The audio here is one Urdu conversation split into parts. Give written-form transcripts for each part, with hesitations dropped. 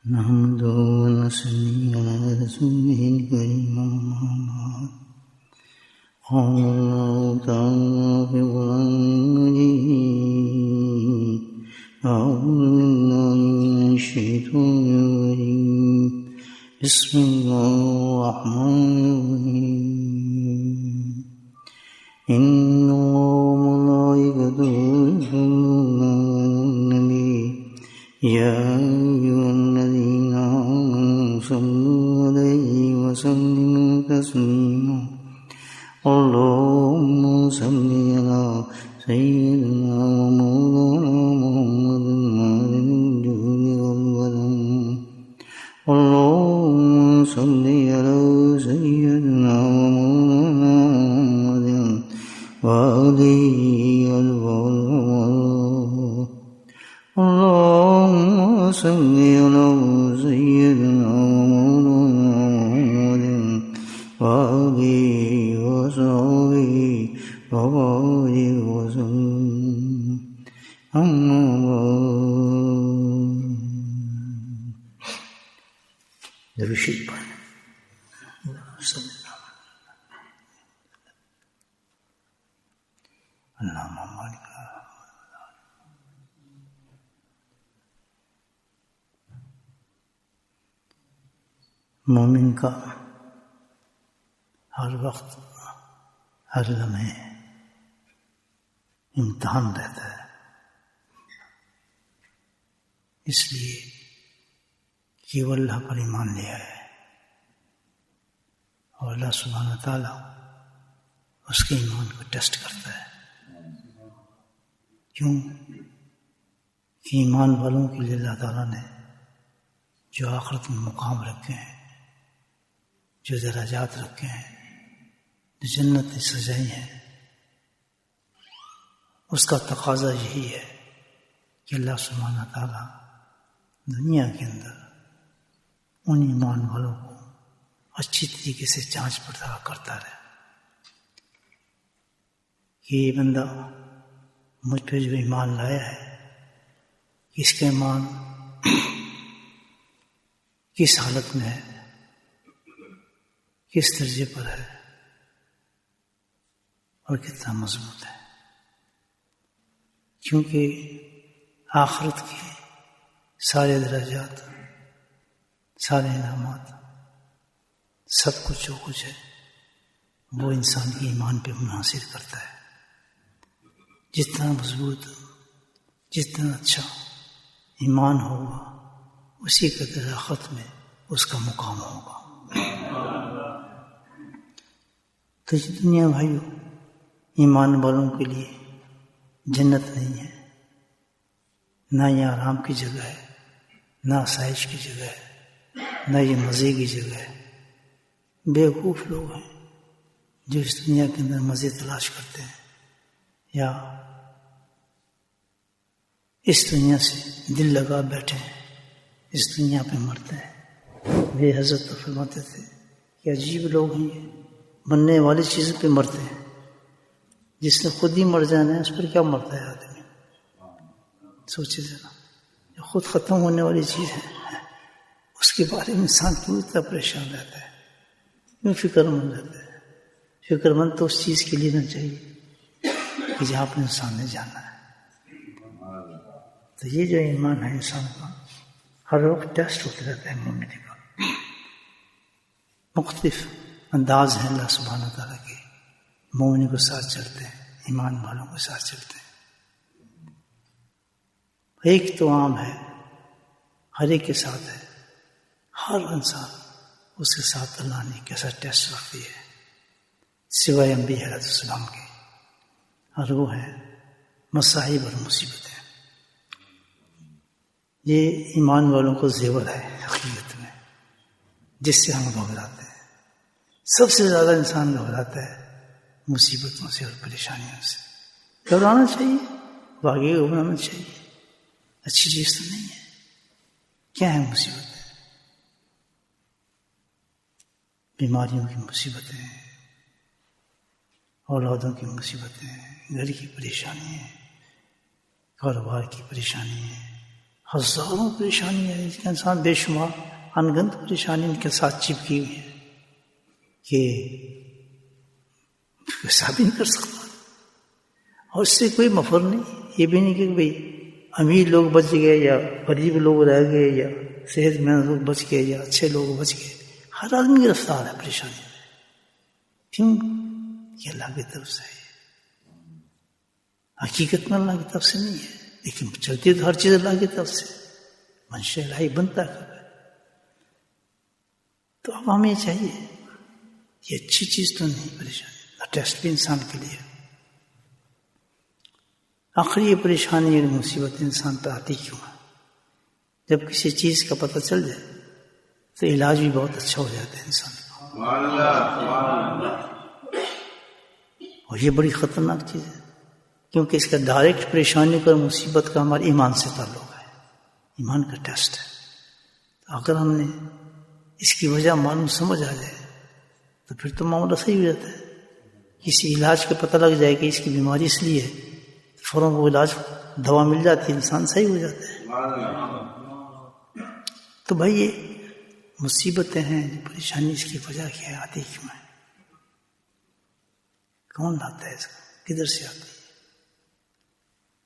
نحمده ونصلي على رسوله الكريم أما بعد. قال الله تعالى في القرآن المجيد: أعوذ بالله من الشيطان الرجيم. بسم الله الرحمن الرحيم. إن الله وملائكته يصلون على النبي يا أيها الذين آمنوا صلوا عليه وسلموا تسليما. اللهم صل على سيدنا ومولانا محمد وعلى الجود والكرم. اللهم صل على سيدنا ومولانا محمد وآله وصحبه. اللهم صل على سيدنا ومولانا محمد وآله وصحبه وبارك وسلم. أما بعد. درشید پڑھیں. اللہم بارک. مومن کا ہر وقت ہر لمحے امتحان رہتا ہے، اس لیے کہ وہ اللہ پر ایمان لیا ہے اور اللہ سبحانہ تعالیٰ اس کے ایمان کو ٹیسٹ کرتا ہے. کیوں کہ ایمان والوں کے لیے اللہ تعالیٰ نے جو آخرت میں مقام رکھے ہیں، جو درجات رکھے ہیں، جو جنت سجائی ہیں، اس کا تقاضا یہی ہے کہ اللہ سبحانہ تعالیٰ دنیا کے اندر ان ایمان والوں کو اچھی طریقے سے جانچ پڑتال کرتا رہے کہ یہ بندہ مجھ پہ جو ایمان لایا ہے، اس کا ایمان کس حالت میں ہے، کس درجے پر ہے اور کتنا مضبوط ہے. کیونکہ آخرت کے سارے درجات، سارے انعامات، سب کچھ جو کچھ ہے وہ انسان کے ایمان پہ منحصر کرتا ہے. جتنا مضبوط، جتنا اچھا ایمان ہوگا، اسی قدر آخرت میں اس کا مقام ہوگا. تو یہ دنیا بھائیو ایمان والوں کے لیے جنت نہیں ہے، نہ یہ آرام کی جگہ ہے، نہ آسائش کی جگہ ہے، نہ یہ مزے کی جگہ ہے. بیوقوف لوگ ہیں جو اس دنیا کے اندر مزے تلاش کرتے ہیں یا اس دنیا سے دل لگا بیٹھے ہیں، اس دنیا پہ مرتے ہیں. وہ حضرت فرماتے تھے کہ عجیب لوگ ہیں، یہ بننے والی چیزوں پہ مرتے ہیں. جس نے خود ہی مر جانا ہے اس پر کیا مرتا ہے آدمی؟ سوچے ذرا، جو خود ختم ہونے والی چیز ہے اس کے بارے میں انسان کیوں اتنا پریشان رہتا ہے، کیوں فکر مند رہتا ہے؟ فکر مند تو اس چیز کے لیے نہ چاہیے کہ جہاں پر انسان نے جانا ہے. تو یہ جو ایمان ہے انسان کا ہر وقت ٹیسٹ ہوتے رہتا ہے. مومن کا مختلف انداز ہیں اللہ سبحانہ تعالیٰ کے مومن کو ساتھ چلتے ہیں، ایمان والوں کے ساتھ چلتے ہیں. ایک تو عام ہے، ہر ایک کے ساتھ ہے، ہر انسان اس کے ساتھ اللہ نے کیسا ٹیسٹ رکھتی ہے سوائے انبیاء علیہ السلام کے، اور وہ ہے مصائب اور مصیبتیں. یہ ایمان والوں کو زیور ہے حقیقت میں، جس سے ہم گھبراتے ہیں. سب سے زیادہ انسان گھبراتا ہے مصیبتوں سے اور پریشانیوں سے. گھبرانا چاہیے، واقعی گھبرانا چاہیے، اچھی چیز تو نہیں ہے. کیا ہے مصیبتیں؟ بیماریوں کی مصیبتیں، اولادوں کی مصیبتیں، گھر کی پریشانی ہیں، کاروبار کی پریشانی ہیں، ہزاروں پریشانیاں ہیں، اس کا انسان بے شمار انگنت پریشانی ان کے ساتھ چپکی ہوئی ہیں کہ حساب ہی نہیں کر سکتا. اور اس سے کوئی مفر نہیں، یہ بھی نہیں کہ بھئی امیر لوگ بچ گئے یا غریب لوگ رہ گئے یا صحت مند لوگ بچ گئے یا اچھے لوگ بچ گئے. ہر آدمی گرفتار ہے پریشانی میں. کیوں؟ یہ اللہ کی طرف سے ہے. حقیقت میں اللہ کی طرف سے نہیں ہے، لیکن چلتی تو ہر چیز اللہ کی طرف سے، منشاء الہی بنتا ہے. تو اب ہمیں چاہیے، یہ اچھی چیز تو نہیں پریشانی، ٹیسٹ بھی انسان کے لیے. آخری یہ پریشانی اور مصیبت انسان پہ آتی کیوں ہے؟ جب کسی چیز کا پتہ چل جائے تو علاج بھی بہت اچھا ہو جاتا ہے انسان کا. اور یہ بڑی خطرناک چیز ہے، کیونکہ اس کا ڈائریکٹ پریشانی اور مصیبت کا ہمارے ایمان سے تعلق ہے، ایمان کا ٹیسٹ ہے. تو اگر ہم نے اس کی وجہ معلوم سمجھ آ جائے تو پھر تو معاملہ صحیح ہو جاتا ہے. کسی علاج کا پتہ لگ جائے کہ اس کی بیماری اس لیے ہے، فوراً وہ علاج دوا مل جاتی ہے، انسان صحیح ہو جاتا ہے. تو بھائی یہ مصیبتیں ہیں، پریشانی، اس کی وجہ کیا ہے، آتی کیوں ہے، کون لاتا ہے اس کو، کدھر سے آتی ہے؟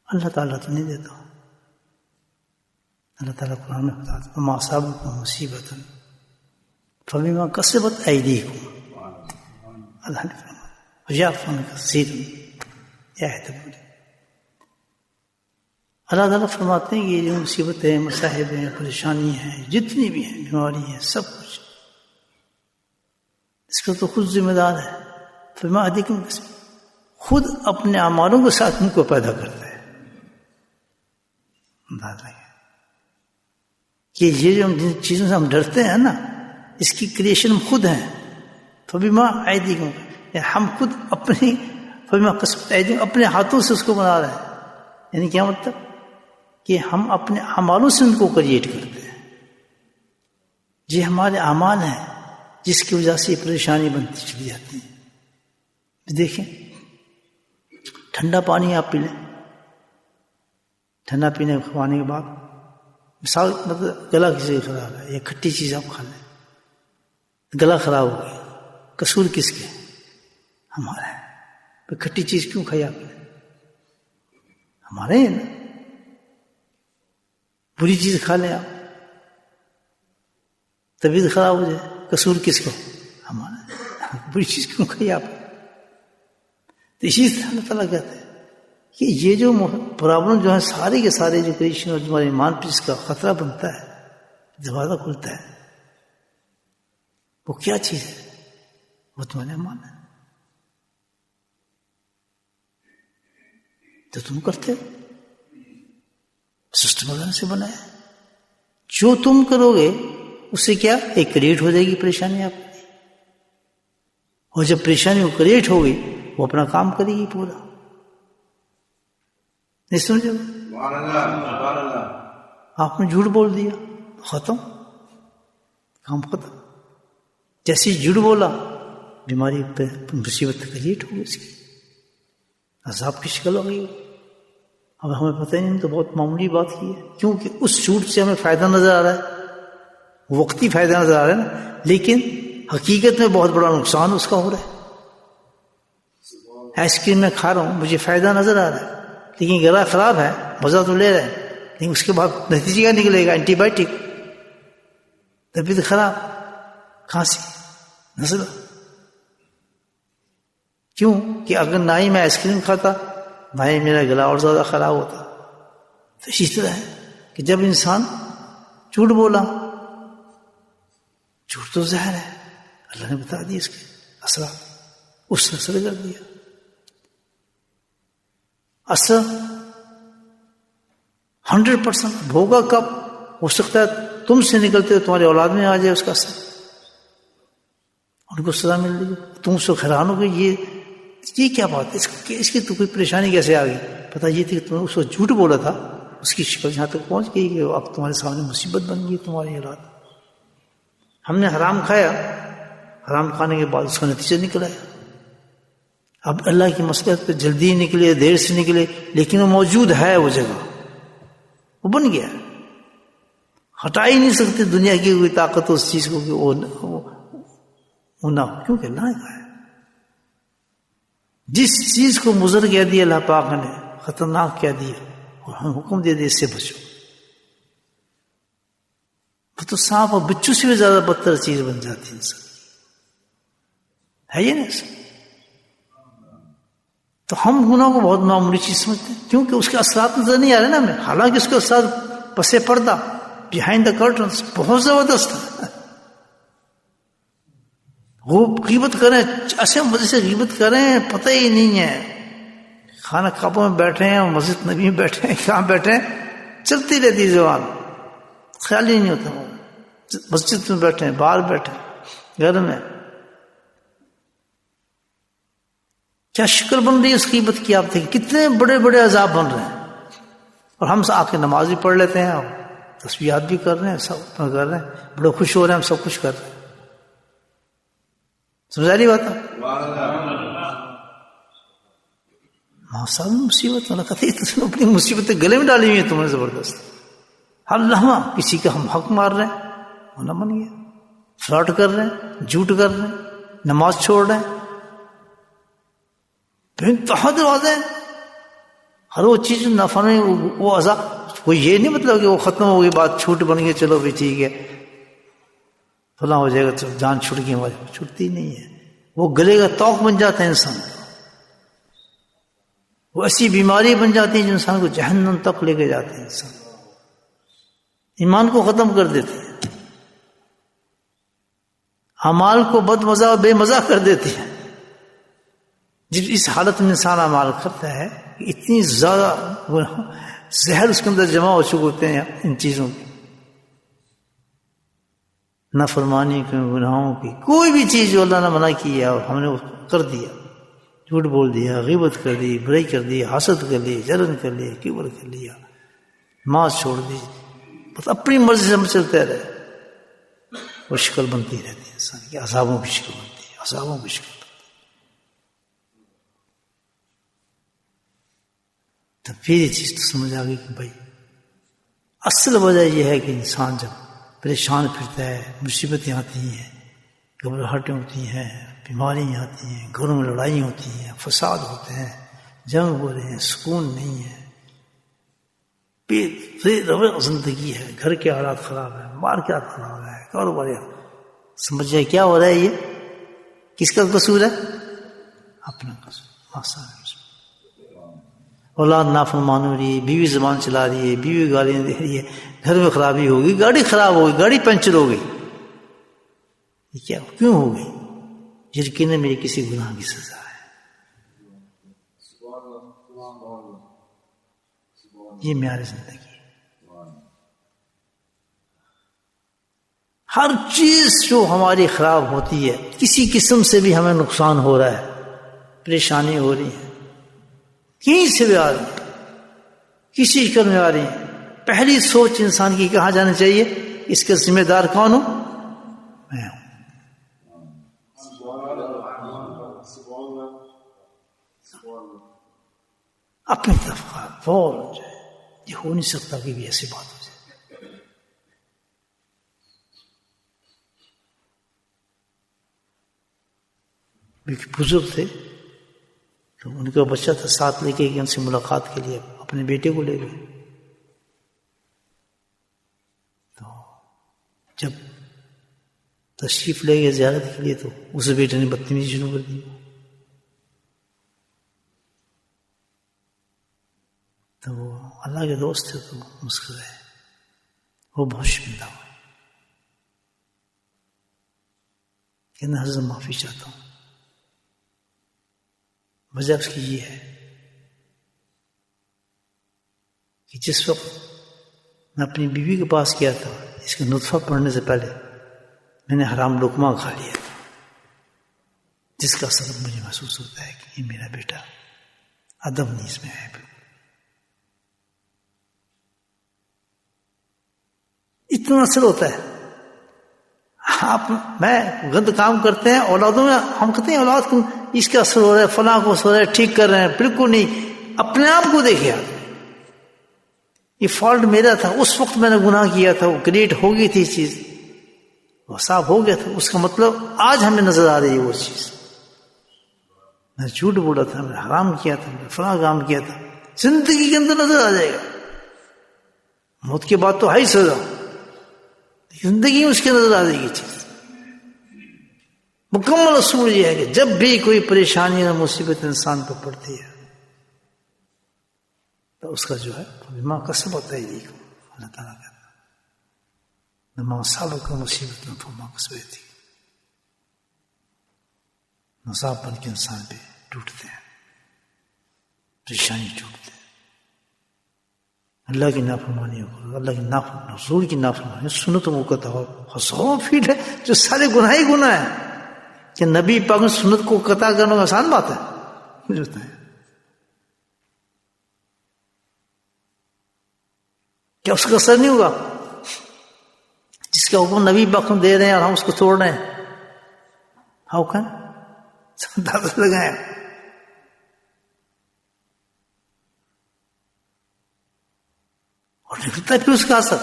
اللہ تعالیٰ تو نہیں دیتا. اللہ تعالیٰ قرآن میں بتاتا ہے وما اصابکم مصیبۃ فبما کسبت ایدیکم. اللہ نے فرمایا ویعفو عن کثیر. یہ ہے تبلیغ. اللہ تعالیٰ فرماتے ہیں کہ یہ جو مصیبتیں، مصائب ہیں، پریشانی ہیں، جتنی بھی ہیں، بیماری ہیں، سب کچھ اس کا تو خود ذمہ دار ہے. فبما ایدیکم خود اپنے اعمالوں کے ساتھ ان کو پیدا کرتا ہے. کہ یہ جو جن چیزوں سے ہم ڈرتے ہیں نا، اس کی کریشن ہم خود ہیں. فبما ایدیکم، ہم خود اپنی فبما کسبت ایدیکم، اپنے ہاتھوں سے اس کو بنا رہے ہیں. یعنی کیا مطلب؟ کہ ہم اپنے اعمالوں سے ان کو کریٹ کرتے ہیں. یہ ہمارے اعمال ہیں جس کی وجہ سے یہ پریشانی بنتی چلی جاتی ہے. دیکھیں ٹھنڈا پانی آپ پی لیں، ٹھنڈا پینے کھوانے کے بعد مثال مطلب گلا کسی کا خراب ہے یا کھٹی چیز آپ کھا لیں، گلا خراب ہو گیا، قصور کس کے؟ ہمارا ہے. پھر کھٹی چیز کیوں کھائی آپ نے؟ ہمارے ہیں نا. بری چیز کھا لیں آپ، طبیعت خراب ہو جائے، قصور کس کا؟ ہمارا. بری چیز کیوں کھائی آپ؟ تو اسی طرح اللہ تعالیٰ کہتے ہیں کہ یہ جو پرابلم جو ہے سارے کے سارے جو کریشن اور تمہارے ایمان پر جس کا خطرہ بنتا ہے، دروازہ کھلتا ہے، وہ کیا چیز ہے؟ وہ تمہارے ایمان ہے. تو تم کرتے ہو، سسٹم اللہ سے بنایا. جو تم کرو گے اس سے کیا ایک کریٹ ہو جائے گی پریشانی آپ کی، اور جب پریشانی وہ کریٹ ہوگی وہ اپنا کام کرے گی پورا. نہیں سمجھے؟ آپ نے جھوٹ بول دیا، ختم، کام ختم. جیسے جھوٹ بولا بیماری پہ مصیبت کریٹ ہوگی، اس کی عذاب کی شکل ہو گئی. اب ہمیں پتہ نہیں، تو بہت معمولی بات کی ہے، کیونکہ اس جھوٹ سے ہمیں فائدہ نظر آ رہا ہے، وقتی فائدہ نظر آ رہا ہے نا، لیکن حقیقت میں بہت بڑا نقصان اس کا ہو رہا ہے. آئس کریم میں کھا رہا ہوں، مجھے فائدہ نظر آ رہا ہے، لیکن گلا خراب ہے، مزہ تو لے رہا ہے، لیکن اس کے بعد نتیجہ کیا نکلے گا؟ اینٹی بائیوٹک، طبیعت خراب، کھانسی، نزلہ. کیوں کہ اگر نہ ہی میں آئس کریم کھاتا بھائی میرا گلا اور زیادہ خراب ہوتا. تو اسی طرح ہے کہ جب انسان جھوٹ بولا، جھوٹ تو زہر ہے، اللہ نے بتا دیا اس کے اثرات، اس نے اثر کر دیا. اثر 100% ہوگا کب؟ ہو سکتا ہے تم سے نکلتے ہو تمہاری اولاد میں آ جائے اس کا اثر، ان کو سزا مل رہی ہے، تم اس کو حیران ہو گئی یہ کیا بات ہے، اس کی تو کوئی پریشانی کیسے آ گئی؟ پتہ یہ تھی کہ تم نے اس کو جھوٹ بولا تھا، اس کی شکل یہاں تک پہنچ گئی کہ اب تمہارے سامنے مصیبت بن گئی تمہاری اولاد. ہم نے حرام کھایا، حرام کھانے کے بعد اس کا نتیجہ نکلا ہے. اب اللہ کی مصلحت پہ جلدی نکلے دیر سے نکلے، لیکن وہ موجود ہے، وہ جگہ وہ بن گیا. ہٹا ہی نہیں سکتے دنیا کی کوئی طاقت اس چیز کو کہ وہ نہ ہو، کیونکہ اللہ کا ہے. جس چیز کو مضر کہہ دیا اللہ پاک نے، خطرناک کہہ دیا، اور ہم حکم دے دے اس سے بچو، وہ تو سانپ اور بچو سے بھی زیادہ بدتر چیز بن جاتی ہے انسان، ہے یہ نا؟ تو ہم گناہ کو بہت معمولی چیز سمجھتے ہیں کیونکہ اس کے اثرات نظر نہیں آ رہے نا ہمیں، حالانکہ اس کے اثرات پس پردہ بیہائنڈ دا کرٹنس بہت زبردست ہے. وہ غیبت کریں ایسے مزے سے غیبت کریں پتہ ہی نہیں ہے، خانہ کعبہ میں بیٹھے ہیں، مسجد نبی میں بیٹھے ہیں، کہاں بیٹھے ہیں، چلتی رہتی زبان، خیال ہی نہیں ہوتا. مسجد میں بیٹھے ہیں، باہر بیٹھے ہیں، گھر میں، کیا شکل بن رہی ہے اس غیبت کی. آپ دیکھیں کتنے بڑے بڑے عذاب بن رہے ہیں، اور ہم آ کے نماز بھی پڑھ لیتے ہیں اور تسبیحات بھی کر رہے ہیں، سب کر رہے ہیں، بڑے خوش ہو رہے ہیں، ہم سب کچھ کر رہے ہیں. سمجھا رہی بات ہے؟ صاحب مصیبت ہونا کہتے ہیں اپنی مصیبتیں گلے میں ڈالی ہوئی ہیں تم نے زبردست. ہر لمحہ کسی کا ہم حق مار رہے ہیں، ہونا بن گیا، فراڈ کر رہے ہیں، جھوٹ کر رہے ہیں، نماز چھوڑ رہے ہیں، انتہا دروازے. ہر وہ چیز نفع میں وہ عذاب، وہ یہ نہیں مطلب کہ وہ ختم ہو گئی بات، چھوٹ بن گئی، چلو بھی ٹھیک ہے فلاں ہو جائے گا تو جان چھوٹ گئی، چھوٹتی نہیں ہے. وہ گلے کا توق بن جاتا ہے انسان، وہ ایسی بیماری بن جاتی ہے جو انسان کو جہنم تک لے کے جاتے ہیں، انسان ایمان کو ختم کر دیتے ہیں، اعمال کو بد مزہ اور بے مزہ کر دیتے ہیں. جب اس حالت میں انسان اعمال کرتا ہے کہ اتنی زیادہ زہر اس کے اندر جمع ہو چکے ہوتے ہیں ان چیزوں کی، نافرمانی کی، گناہوں کی، کوئی بھی چیز جو اللہ نے منع کی ہے اور ہم نے کر دیا، جھوٹ بول دیا، غیبت کر دی، برائی کر دی، حسد کر لی، جلن کر لی، کبر کر لیا، نماز چھوڑ دی، بس اپنی مرضی سے ہم چلتے رہے، وہ شکل بنتی رہتی ہے انسان کی، عذابوں کی شکل بنتی ہے، عذابوں کی شکل. تو پھر یہ چیز تو سمجھ آ گئی کہ بھائی اصل وجہ یہ ہے کہ انسان جب پریشان پھرتا ہے، مصیبتیں آتی ہیں، گھبراہٹیں ہوتی ہیں، بیماریاں آتی ہیں، گھروں میں لڑائی ہوتی ہیں، فساد ہوتے ہیں، جنگ ہو رہے ہیں، سکون نہیں ہے، زندگی ہے، گھر کے حالات خراب ہیں، مارکیٹ خراب ہے، کاروبار، سمجھ جائے کیا ہو رہا ہے، یہ کس کا قصور ہے؟ اپنا قصور. اولاد نافرمان ہو رہی ہے، بیوی زبان چلا رہی ہے، بیوی گالیاں دے رہی ہے، گھر میں خرابی ہوگی، گاڑی خراب ہوگی، گاڑی پنچر ہو گئی، یہ کیا کیوں ہو گئی؟ یقیناً میری کسی گناہ کی سزا ہے. یہ معیار زندگی ہے. ہر چیز جو ہماری خراب ہوتی ہے، کسی قسم سے بھی ہمیں نقصان ہو رہا ہے، پریشانی ہو رہی ہے، کہیں سے بھی آ رہی ہے، کسی شکل میں آ رہی ہے، پہلی سوچ انسان کی کہاں جانی چاہیے؟ اس کا ذمہ دار کون ہوں؟ میں ہوں. اپنی طرف فور ہو جائے. یہ ہو نہیں سکتا کہ بھی ایسی بات ہو جائے. ایک بزرگ تھے تو ان کا بچہ تھا، ساتھ لے کے ان سے ملاقات کے لیے اپنے بیٹے کو لے گئے. تو جب تشریف لے گئے زیارت کے لیے تو اس بیٹے نے بدتمیزی شروع کر دی. تو وہ اللہ کے دوست تھے تو مسکرائے، وہ بہت شرمندہ ہوئے، کہنا حضرت معافی چاہتا ہوں. وجہ اس کی یہ ہے کہ جس وقت میں اپنی بیوی کے پاس گیا تھا، اس کا نطفہ پڑنے سے پہلے میں نے حرام لقمہ کھا لیا تھا، جس کا سبب مجھے محسوس ہوتا ہے کہ یہ میرا بیٹا ادب نیز میں ہے. اتنا اثر ہوتا ہے. آپ میں غلط کام کرتے ہیں اولادوں میں، ہم کہتے ہیں اولاد کو اس کا اثر ہو رہا ہے، فلاں کو اثر ہو رہا ہے، ٹھیک کر رہے ہیں، بالکل نہیں. اپنے آپ کو دیکھیں آپ، یہ فالٹ میرا تھا، اس وقت میں نے گناہ کیا تھا، وہ کریٹ ہو گئی تھی یہ چیز، وہ صاف ہو گیا تھا، اس کا مطلب آج ہمیں نظر آ رہی ہے وہ چیز، میں جھوٹ بولا تھا، میں حرام کیا تھا، میں فلاں کام کیا تھا، زندگی کے اندر نظر آ جائے گا. موت کے بعد تو ہے ہی سزا، زندگی میں اس کے نظر آ جائے گی چیز. مکمل اصول یہ ہے کہ جب بھی کوئی پریشانی یا مصیبت انسان کو پڑتی ہے تو اس کا جو ہے بما کسبت ایدیکم، اللہ تعالیٰ کہتا ہے لما اصابکم مصیبت فبما کسبت ایدیکم، مصاب بن کے انسان پہ ٹوٹتے ہیں، پریشانی ٹوٹتے ہیں. اللہ کی نافرمانی ہو، اللہ کی نافرمانی، رسول کی نافرمانی، سنتوں کو قطع ہو، ہزاروں فیٹ ہے جو سارے گناہ ہی گناہ ہیں. کہ نبی پاک نے سنت کو قطع کرنا آسان بات ہے؟ مجھے بتائیں، کیا اس کا اثر نہیں ہوگا؟ جس کا حکم نبی پاک ہم دے رہے ہیں اور ہم اس کو توڑ رہے ہیں، ہاؤ کین اندازہ لگائیں. اور نکلتا ہے پھر اس کا اثر.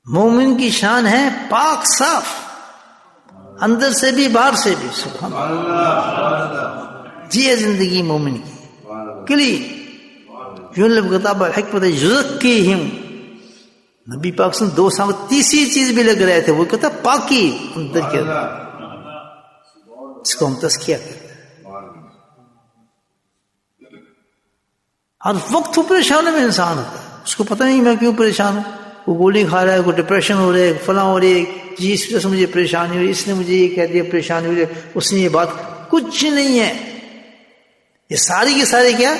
مومن کی شان ہے پاک صاف، اندر سے بھی باہر سے بھی. سبحان اللہ، جی ہے زندگی مومن کی کلی. کتاب حکمت یزکیہم، نبی پاک سے 2 سال تیسری چیز بھی لگ رہے تھے، وہ کہتا پاکی اندر کے اندر، اس کو ہم تزکیہ کہتے ہیں. ہر وقت وہ پریشان میں انسان ہوتا ہے، اس کو پتہ نہیں میں کیوں پریشان ہوں. وہ گولی کھا رہا ہے، کوئی ڈپریشن ہو رہا ہے، فلاں ہو رہی ہے، جی اس وجہ سے مجھے پریشانی ہوئی، اس نے مجھے یہ کہہ دیا پریشانی ہوئی، اس نے یہ بات. کچھ نہیں ہے، یہ ساری کی ساری کیا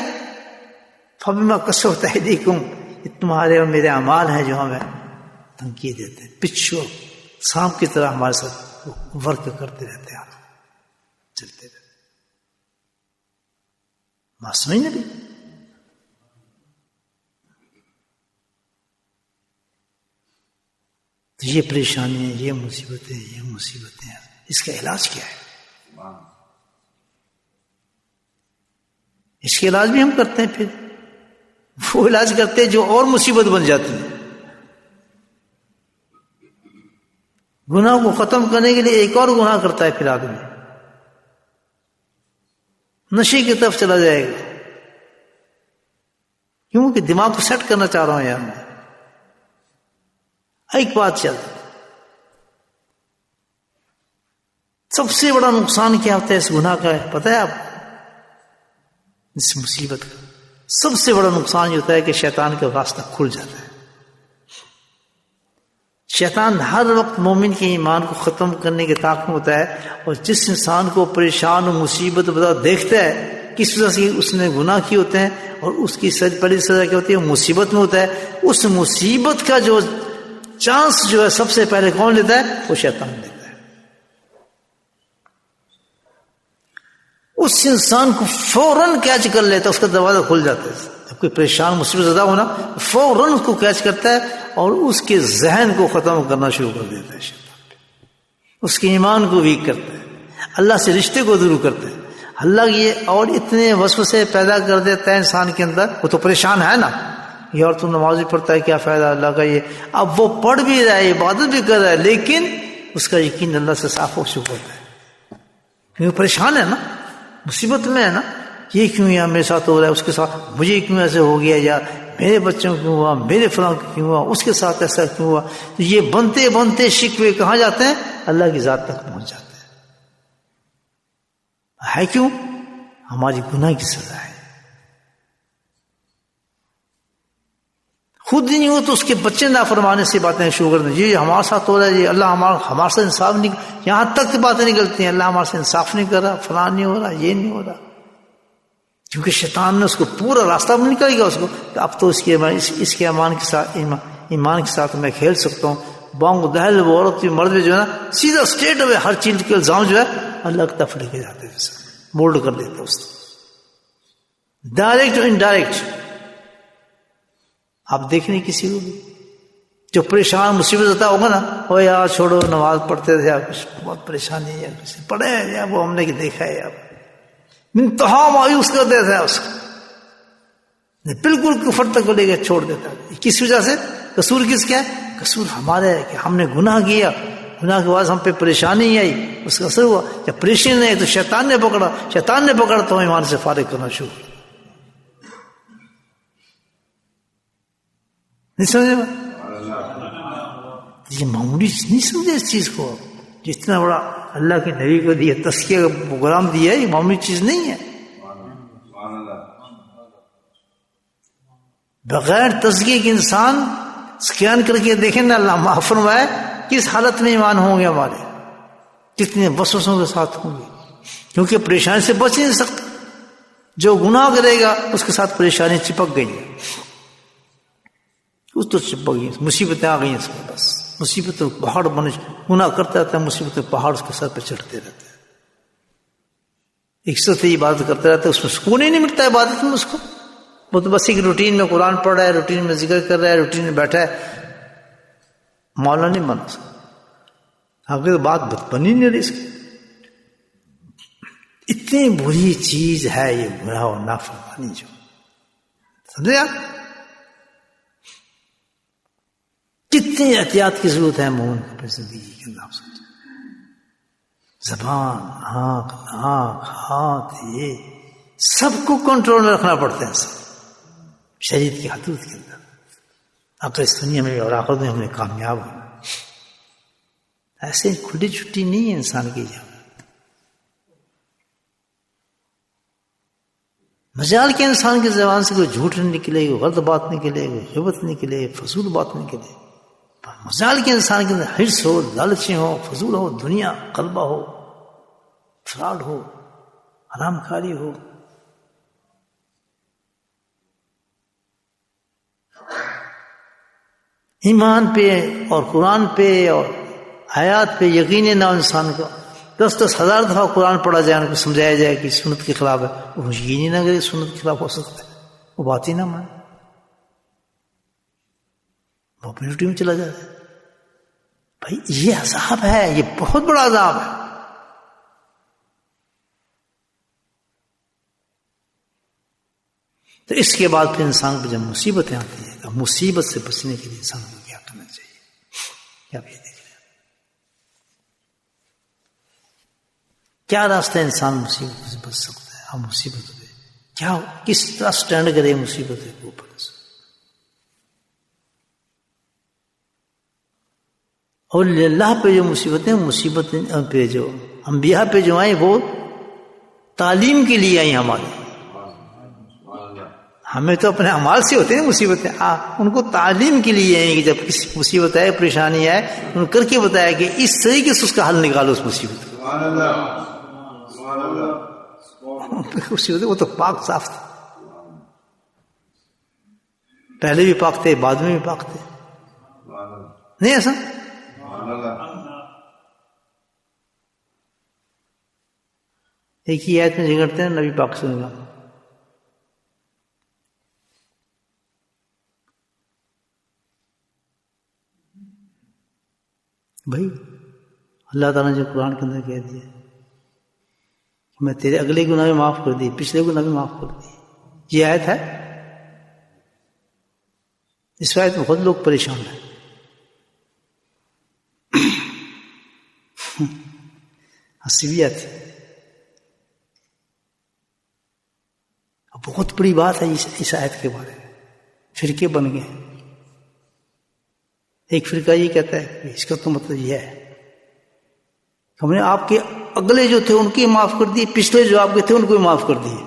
فبما کسبت ایدیکم، یہ تمہارے اور میرے اعمال ہیں جو ہمیں تنقید دیتے ہیں. پچھو سانپ کی طرح ہمارے ساتھ ورک کرتے رہتے ہیں، چلتے رہتے. بات سمجھ نہیں. تو یہ پریشانیاں، یہ مصیبتیں ہیں، اس کا علاج کیا ہے؟ اس کے علاج بھی ہم کرتے ہیں، پھر وہ علاج کرتے ہیں جو اور مصیبت بن جاتی ہے. گناہ کو ختم کرنے کے لیے ایک اور گناہ کرتا ہے، پھر آدمی نشے کی طرف چلا جائے گا. کیوں کہ دماغ کو سیٹ کرنا چاہ رہا ہوں یار میں. ایک بات چل، سب سے بڑا نقصان کیا ہوتا ہے اس گناہ کا پتہ ہے آپ؟ اس مصیبت کا سب سے بڑا نقصان یہ ہوتا ہے کہ شیطان کا راستہ کھل جاتا ہے. شیطان ہر وقت مومن کے ایمان کو ختم کرنے کے طاقت میں ہوتا ہے، اور جس انسان کو پریشان و مصیبت بتا دیکھتا ہے کس وجہ سے اس نے گناہ کیے ہوتے ہیں اور اس کی بڑی سزا کیا ہوتی ہے، مصیبت میں ہوتا ہے. اس مصیبت کا جو چانس جو ہے سب سے پہلے کون لیتا ہے؟ وہ شیطان لیتا ہے. اس انسان کو فوراً کیچ کر لیتا ہے، اس کا دروازہ کھل جاتا ہے. جب کوئی پریشان مصیبت زدہ ہونا فوراً اس کو کیچ کرتا ہے اور اس کے ذہن کو ختم کرنا شروع کر دیتا ہے. شیطان اس کے ایمان کو ویک کرتا ہے، اللہ سے رشتے کو دور کرتا ہے. اللہ یہ اور اتنے وسوسے پیدا کر دیتا ہے انسان کے اندر. وہ تو پریشان ہے نا، یہ اور تو نماز بھی پڑھتا ہے، کیا فائدہ اللہ کا. یہ اب وہ پڑھ بھی رہا ہے، عبادت بھی کر رہا ہے، لیکن اس کا یقین اللہ سے صاف ہو چکا ہوتا ہے. کیونکہ پریشان ہے نا، مصیبت میں ہے نا، یہ کیوں یار میرے ساتھ ہو رہا ہے، اس کے ساتھ مجھے کیوں ایسے ہو گیا، یا میرے بچوں کیوں ہوا، میرے فلاں کیوں ہوا، اس کے ساتھ ایسا کیوں ہوا. تو یہ بنتے بنتے شکوے کہاں جاتے ہیں؟ اللہ کی ذات تک پہنچ جاتے ہیں. ہے کیوں؟ ہماری گناہ کی سزا ہے. خود ہی نہیں ہو تو اس کے بچے نافرمانے سے باتیں شروع کر دیں، یہ ہمارے ساتھ ہو رہا ہے، یہ اللہ ہمارے سے انصاف نہیں، یہاں تک باتیں نکلتی ہیں، اللہ ہمارے سے انصاف نہیں کر رہا، فلاں نہیں ہو رہا، یہ نہیں ہو رہا. کیونکہ شیطان نے اس کو پورا راستہ نکل گیا اس کو کہ اب تو اس کے ایمان کے ساتھ میں کھیل سکتا ہوں. بانگ دہل وہ عورت کی مرد بھی جو ہے نا سیدھا اسٹریٹ ہوئے ہر چیز کے الزام جو ہے اللہ کی طرف لے کے جاتے ہیں، مولڈ کر دیتے اس کو ڈائریکٹ انڈائریکٹ. آپ دیکھنے کسی کو بھی جو پریشان مصیبت ہوتا ہوگا نا، وہ یار چھوڑو نماز پڑھتے تھے، بہت پریشانی ہے، کسی پڑھے یا وہ ہم نے دیکھا ہے، انتہا مایوس کر دیتا ہے اس کو. بالکل کفر تک کو لے کے چھوڑ دیتا ہے. کس وجہ سے؟ قصور کس کا ہے؟ قصور ہمارا ہے کہ ہم نے گناہ کیا، گناہ کے بعد ہم پہ پریشانی آئی، اس کا اثر ہوا. جب پریشانی نہیں تو شیطان نے پکڑا، شیطان نے پکڑا تو ایمان سے فارغ کرنا شروع. نہیں سمجھے گا؟ یہ معمولی نہیں سمجھے اس چیز کو. جتنا بڑا اللہ کے نبی کو دیا تزکیہ کا پروگرام دیا ہے، یہ معمولی چیز نہیں ہے. بغیر تزکیے کے انسان اسکین کر کے دیکھیں نا، اللہ معاف فرمائے کس حالت میں ایمان ہوں گے ہمارے، کتنے وسوسوں کے ساتھ ہوں گے. کیونکہ پریشانی سے بچ نہیں سکتا. جو گناہ کرے گا اس کے ساتھ پریشانی چپک گئی ہے، اس تو چپک گئی، مصیبتیں آ گئی ہیں اس کے. بس مصیبتیں پہاڑ بنے، گناہ کرتا رہتا ہے، مصیبتیں پہاڑ اس کے سر پہ چڑھتے رہتے ہیں. ایک سے عبادت کرتا رہتا ہے، اس میں سکون ہی نہیں ملتا ہے عبادت میں اس کو. وہ تو بس ایک روٹین میں قرآن پڑھ رہا ہے، روٹین میں ذکر کر رہا ہے، روٹین میں بیٹھا ہے، مولا نہیں بنا سکتا. آپ کی تو بات بنی نہیں رہی اس کی. اتنی بری چیز ہے یہ گناہ اور نافرمانی، جو سمجھے آپ؟ کتنی احتیاط کی ضرورت ہے مومن کو اپنی زندگی کے اندر. زبان، آنکھ، ناک، ہاتھ، یہ سب کو کنٹرول میں رکھنا پڑتا ہے سب شریعت کی حدود کے اندر. اب اس دنیا میں اور آخرت میں ہم نے کامیاب ہونا. ایسے کھلی چھٹی نہیں ہے انسان کی جان. مجال کے انسان کی زبان سے کوئی جھوٹ نہیں نکلے، کوئی غلط بات نکلے، کوئی غیبت نکلے، فضول بات نکلے. مجال کے انسان کے اندر حرص ہو، لالچیں ہو، فضول ہو، دنیا قلبہ ہو، فراڈ ہو، حرام کھاری ہو. ایمان پہ اور قرآن پہ اور آیات پہ یقین نہ انسان کو 10,000 دفعہ قرآن پڑھا جائے، ان کو سمجھایا جائے کہ سنت کے خلاف ہے، وہ یقین ہی نہ کرے سنت کے خلاف ہو سکتا ہے، وہ بات ہی نہ مانے، وہ اپنی ڈیوٹی میں چلا جاتا ہے. بھائی یہ عذاب ہے، یہ بہت بڑا عذاب ہے. تو اس کے بعد پھر انسان کو جب مصیبتیں آتی ہیں تو مصیبت سے بچنے کے لیے انسان کو کیا کرنا چاہیے؟ کیا یہ دیکھ رہے ہیں کیا راستہ انسان مصیبت سے بچ سکتا ہے؟ ہم مصیبت پہ کیا کس طرح سٹینڈ کرے مصیبت کے اوپر سے؟ اور اللہ پہ جو مصیبتیں پہ جو انبیاء پہ جو آئیں وہ تعلیم کے لیے آئیں ہمارے. ہمیں تو اپنے اعمال سے ہوتے ہیں مصیبتیں، ان کو تعلیم کے لیے آئیں کہ جب کسی مصیبت آئے، پریشانی آئے، ان کر کے بتایا کہ اس طریقے سے اس کا حل نکالو اس مصیبت وہ تو پاک صاف تھے، پہلے بھی پاک تھے، بعد میں بھی پاک تھے. نہیں ایسا؟ ایک ہی آیت میں جھگڑتے ہیں نبی پاک صلی اللہ علیہ وسلم. بھائی اللہ تعالیٰ نے جو قرآن کے اندر کہہ دیا کہ میں تیرے اگلے گناہ بھی معاف کر دی، پچھلے گناہ بھی معاف کر دی، یہ آیت ہے. اس آیت میں خود لوگ پریشان ہیں. ہنسی بھی آتی. بہت بڑی بات ہے اس آیت کے بارے میں. فرقے بن گئے. ایک فرقہ یہ کہتا ہے کہ اس کا تو مطلب یہ ہے ہم نے آپ کے اگلے جو تھے ان کی معاف کر دی، پچھلے جو آپ کے تھے ان کو معاف کر دیے.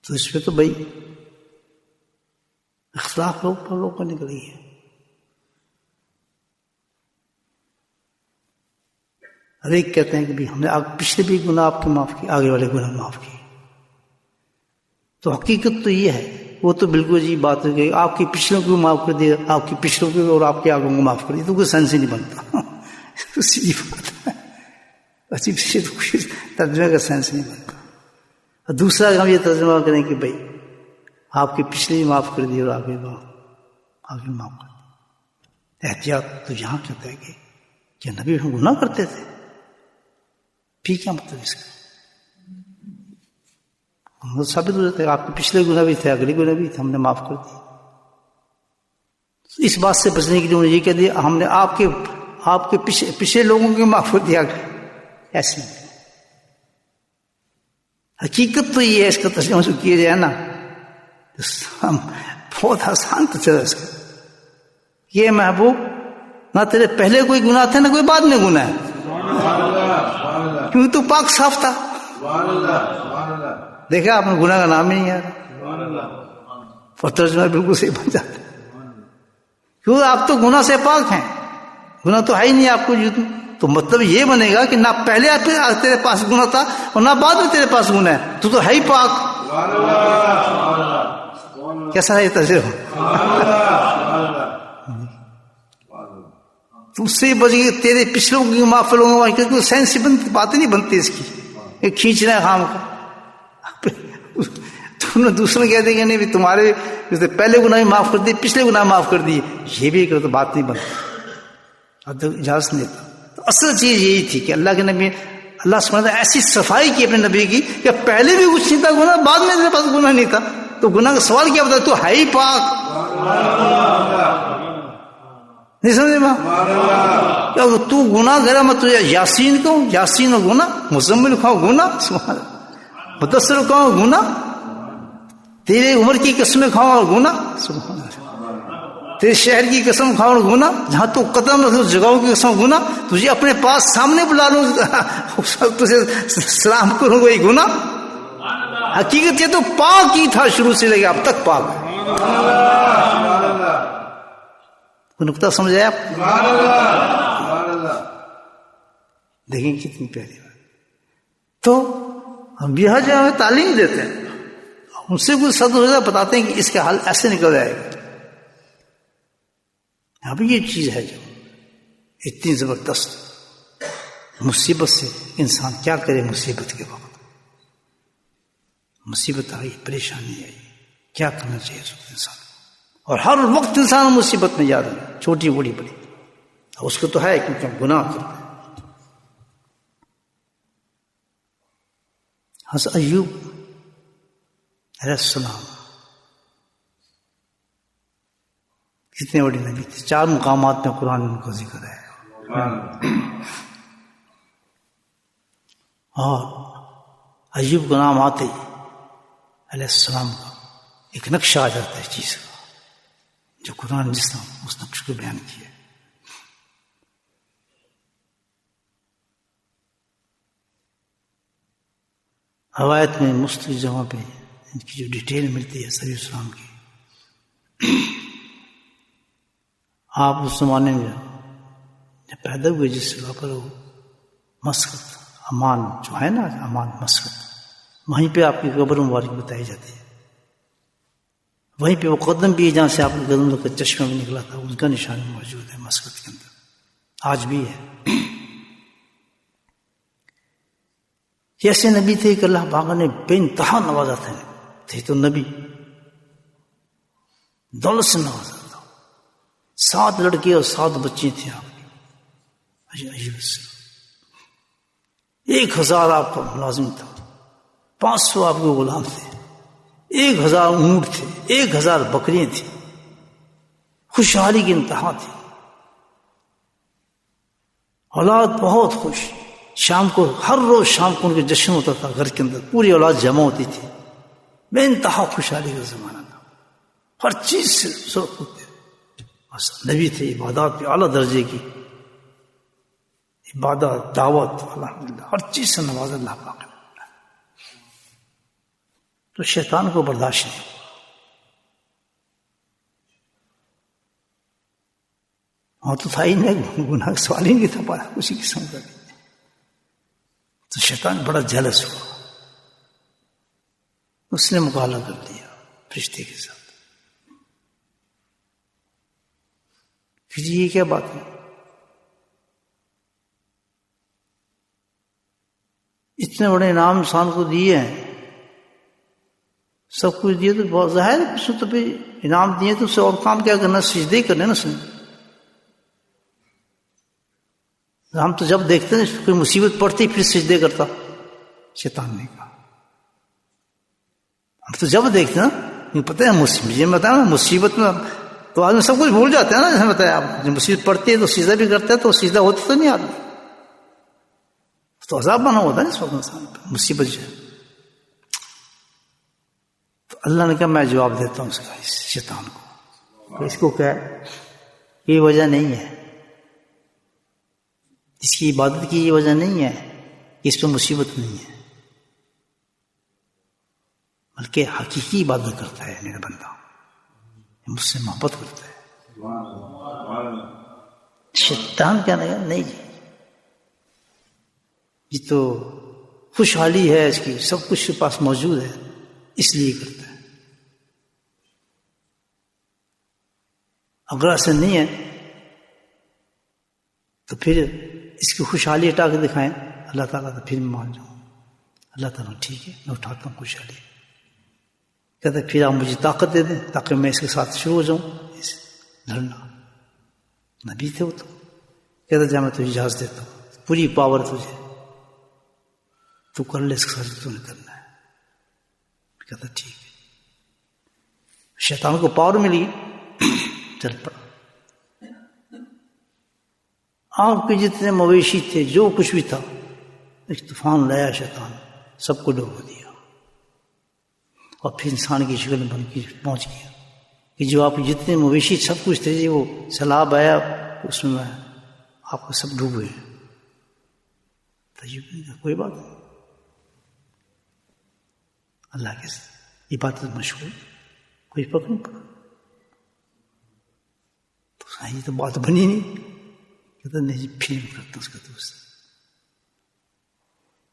تو اس پہ تو بھائی اختلاف لوگ کا نکل گئی ہے. ہر ایک کہتے ہیں کہ بھی ہم نے پچھلے بھی گناہ آپ کے معاف کیے، آگے والے گناہ معاف کیے. تو حقیقت تو یہ ہے، وہ تو بالکل جی بات ہے کہ آپ کی پچھلوں کو معاف کر دیا، آپ کی پچھلوں کو اور آپ کے آگوں کو معاف کر دیا، تو کوئی سینس ہی نہیں بنتا. سیدھی بات ہے، اچھی ترجمے کا سینس نہیں بنتا. اور دوسرا ہم یہ ترجمہ کریں کہ بھائی آپ کے پچھلے بھی معاف کر دیے اور آگے معاف کر دیا. احتیاط تو یہاں کہتا ہے کہ کیا نبی ہم گناہ کرتے تھے؟ پھر کیا مطلب اس کا؟ ثابت ہو جاتا ہے آپ کے پچھلے گناہ بھی تھے، اگلے گناہ بھی تھے، ہم نے معاف کر دی. اس بات سے بچنے کے لیے انہوں نے یہ کہہ دیا ہم نے آپ کے پچھلے لوگوں کو معاف کر دیا. ایسے حقیقت تو یہ ہے، اس کا ترجمہ جو کیا جائے نا ہم بہت آسان ترجمہ اس کا. یہ محبوب نہ تیرے پہلے کوئی گناہ تھے نہ کوئی بعد میں گناہ ہے، کیونکہ تو پاک صاف تھا. دیکھا آپ نے گناہ کا نام ہی نہیں یاد، اور ترجمہ بالکل صحیح بن جاتا ہے. کیوں آپ تو گناہ سے پاک ہیں، گناہ تو ہے ہی نہیں آپ کو. تو مطلب یہ بنے گا کہ نہ پہلے تیرے پاس گناہ تھا اور نہ بعد میں تیرے پاس گناہ ہے، تو ہے ہی پاک. کیسا ہے یہ تجربہ؟ تو اس سے بچ گئی تیرے پچھلوں کی معاف لوگوں کیونکہ سائنس باتیں نہیں بنتی اس کی، یہ کھینچنا ہے خام کا. تم نے دوسرے کہہ دیں گے نہیں بھی تمہارے پہلے گناہ بھی معاف کر دیے، پچھلے گناہ معاف کر دیے، یہ بھی کرو تو بات نہیں بنتی، اجازت نہیں تھا. تو اصل چیز یہی تھی کہ اللہ کے نبی اللہ سبحانہ ایسی صفائی کی اپنے نبی کی کہ پہلے بھی کچھ نہیں تھا گناہ، بعد میں میرے پاس گناہ نہیں تھا. تو گناہ کا سوال کیا بتا، تو ہے ہی پاک. نہیں سمجھے ماں؟ تو گناہ کرا میں تجھے یاسین کہوں، یاسین و گناہ، مزمل کہوں گناہ، سبحان اللہ، مدثر کہوں گناہ، تیرے عمر کی قسمیں کھاؤ اور گناہ، سبحان اللہ، تیرے شہر کی قسم کھاؤ اور گناہ، جہاں تو قدم رکھو جگہوں کی قسم گناہ، تجھے اپنے پاس سامنے بلا لوں تجھے سلام کروں کوئی گناہ. حقیقت یہ تو پاک ہی تھا شروع سے لے کے اب تک پاک ہے. کوئی نقطہ سمجھ آیا آپ؟ دیکھیں کتنی پیاری بات. تو ہم یہاں جو ہمیں تعلیم دیتے ہیں ان سے کچھ صد ہو جاتا بتاتے ہیں کہ اس کا حل ایسے نکل جائے گا. اب یہ چیز ہے جو اتنی زبردست مصیبت سے انسان کیا کرے. مصیبت کے وقت مصیبت آئی، پریشانی آئی، کیا کرنا چاہیے اس وقت انسان کو. اور ہر وقت انسان مصیبت میں یاد ہے، چھوٹی بڑی بڑی، اس کو تو ہے کیونکہ ہم گناہ کرتے ہیں. حضرت ایوب علیہ السلام کتنے بڑے نبی تھے. 4 مقامات میں قرآن میں ان کا ذکر ہے. اور ایوب کا نام آتے علیہ السلام کا ایک نقشہ آ جاتا ہے چیز کا، جو قرآن جس نے اس نقش کو بیان کیا. روایت میں مختلف جگہوں پہ ان کی جو ڈیٹیل ملتی ہے صلی اللہ علیہ وسلم کی. آپ اس زمانے میں جب پیدا ہوئے جس جگہ پر وہ مسقط امان جو ہے نا، امان مسقط، وہیں پہ آپ کی قبر مبارک بتائی جاتی ہے. وہیں پہ وہ قدم بھی ہے جہاں سے آپ کے قدم کا چشمہ بھی نکلا تھا، اس کا نشان موجود ہے مسقط کے اندر، آج بھی ہے. ایسے نبی تھے کہ اللہ پاک نے بے انتہا نوازا تھے تو نبی دولت سے نوازا تھا. 7 لڑکے اور 7 بچے تھے آپ کی. 1000 آپ کا ملازم تھا، 500 آپ کے غلام تھے، 1000 اونٹ تھے، 1000 بکریاں تھیں. خوشحالی کی انتہا تھی، اولاد بہت خوش. شام کو ہر روز شام کو ان کے جشن ہوتا تھا، گھر کے اندر پوری اولاد جمع ہوتی تھی. بے انتہا خوشحالی کا زمانہ تھا، ہر چیز سے سرخ ہوتے. بس نبی تھے عبادات پہ اعلیٰ درجے کی، عبادت، دعوت، الحمدللہ ہر چیز سے نواز اللہ پاک نے. تو شیطان کو برداشت نہیں، اور تو تھا ہی نہیں، گناہ کا سوال ہی نہیں تھا پایا اسی قسم کا. تو شیطان بڑا جلس ہوا، اس نے مقابلہ کر دیا فرشتے کے ساتھ کہ جی یہ کیا بات ہے، اتنے بڑے انعام انسان کو دیے ہیں، سب کچھ دیے، تو بہت ظاہر ہے تو پھر انعام دیے تو اسے اور کام کیا کرنا، سجدے ہی کرنے نا. ہم تو جب دیکھتے ہیں کوئی مصیبت پڑتی پھر سجدے کرتا، شیطان نے کہا ہم تو جب دیکھتے ہیں نا، پتہ ہے مجھے بتایا نا مصیبت میں تو آدمی سب کچھ بھول جاتے ہیں نا، جیسے بتایا آپ جب مصیبت پڑتی ہے تو سجدہ بھی کرتا ہے، تو سجدہ ہوتا تو نہیں آدمی، تو عذاب بنا ہوتا ہے اس وقت انسان پہ مصیبت جو ہے. تو اللہ نے کہا میں جواب دیتا ہوں اس کا، اس شیطان کو، اس کو کیا یہ وجہ نہیں ہے، اس کی عبادت کی یہ وجہ نہیں ہے کہ اس پہ مصیبت نہیں ہے، بلکہ حقیقی عبادت کرتا ہے میرا بندہ، مجھ سے محبت کرتا ہے. شیطان کہنے لگا نہیں جی یہ تو خوشحالی ہے اس کی، سب کچھ کے پاس موجود ہے اس لیے کرتا ہے، اگر ایسا نہیں ہے تو پھر اس کی خوشحالی ہٹا کے دکھائیں اللہ تعالیٰ، تو پھر میں مان جاؤں. اللہ تعالیٰ ٹھیک ہے میں اٹھاتا ہوں خوشحالی. کہتے پھر آپ مجھے طاقت دے دیں تاکہ میں اس کے ساتھ شروع ہو جاؤں لڑنا. نبی تھے وہ تو، کہتے جا میں تجھے اجازت دیتا ہوں، پوری پاور تجھے، تو کر لے اس کے ساتھ تو نہیں کرنا ہے. کہتا ٹھیک ہے. شیطان کو پاور ملی، چل پڑا. آپ کے جتنے مویشی تھے جو کچھ بھی تھا ایک طوفان لایا شیطان، سب کو ڈوبو دیا، اور پھر انسان کی شکل بن کے پہنچ گیا کہ جو آپ جتنے مویشی سب کچھ تھے جی وہ سیلاب آیا اس میں آپ کو سب ڈوبے. کوئی بات نہیں، اللہ کے عبادت مشغول، کوئی فرق نہیں پڑا. تو یہ تو بات بنی نہیں. کہتا نہیں پھر کرتا اس کا دوست.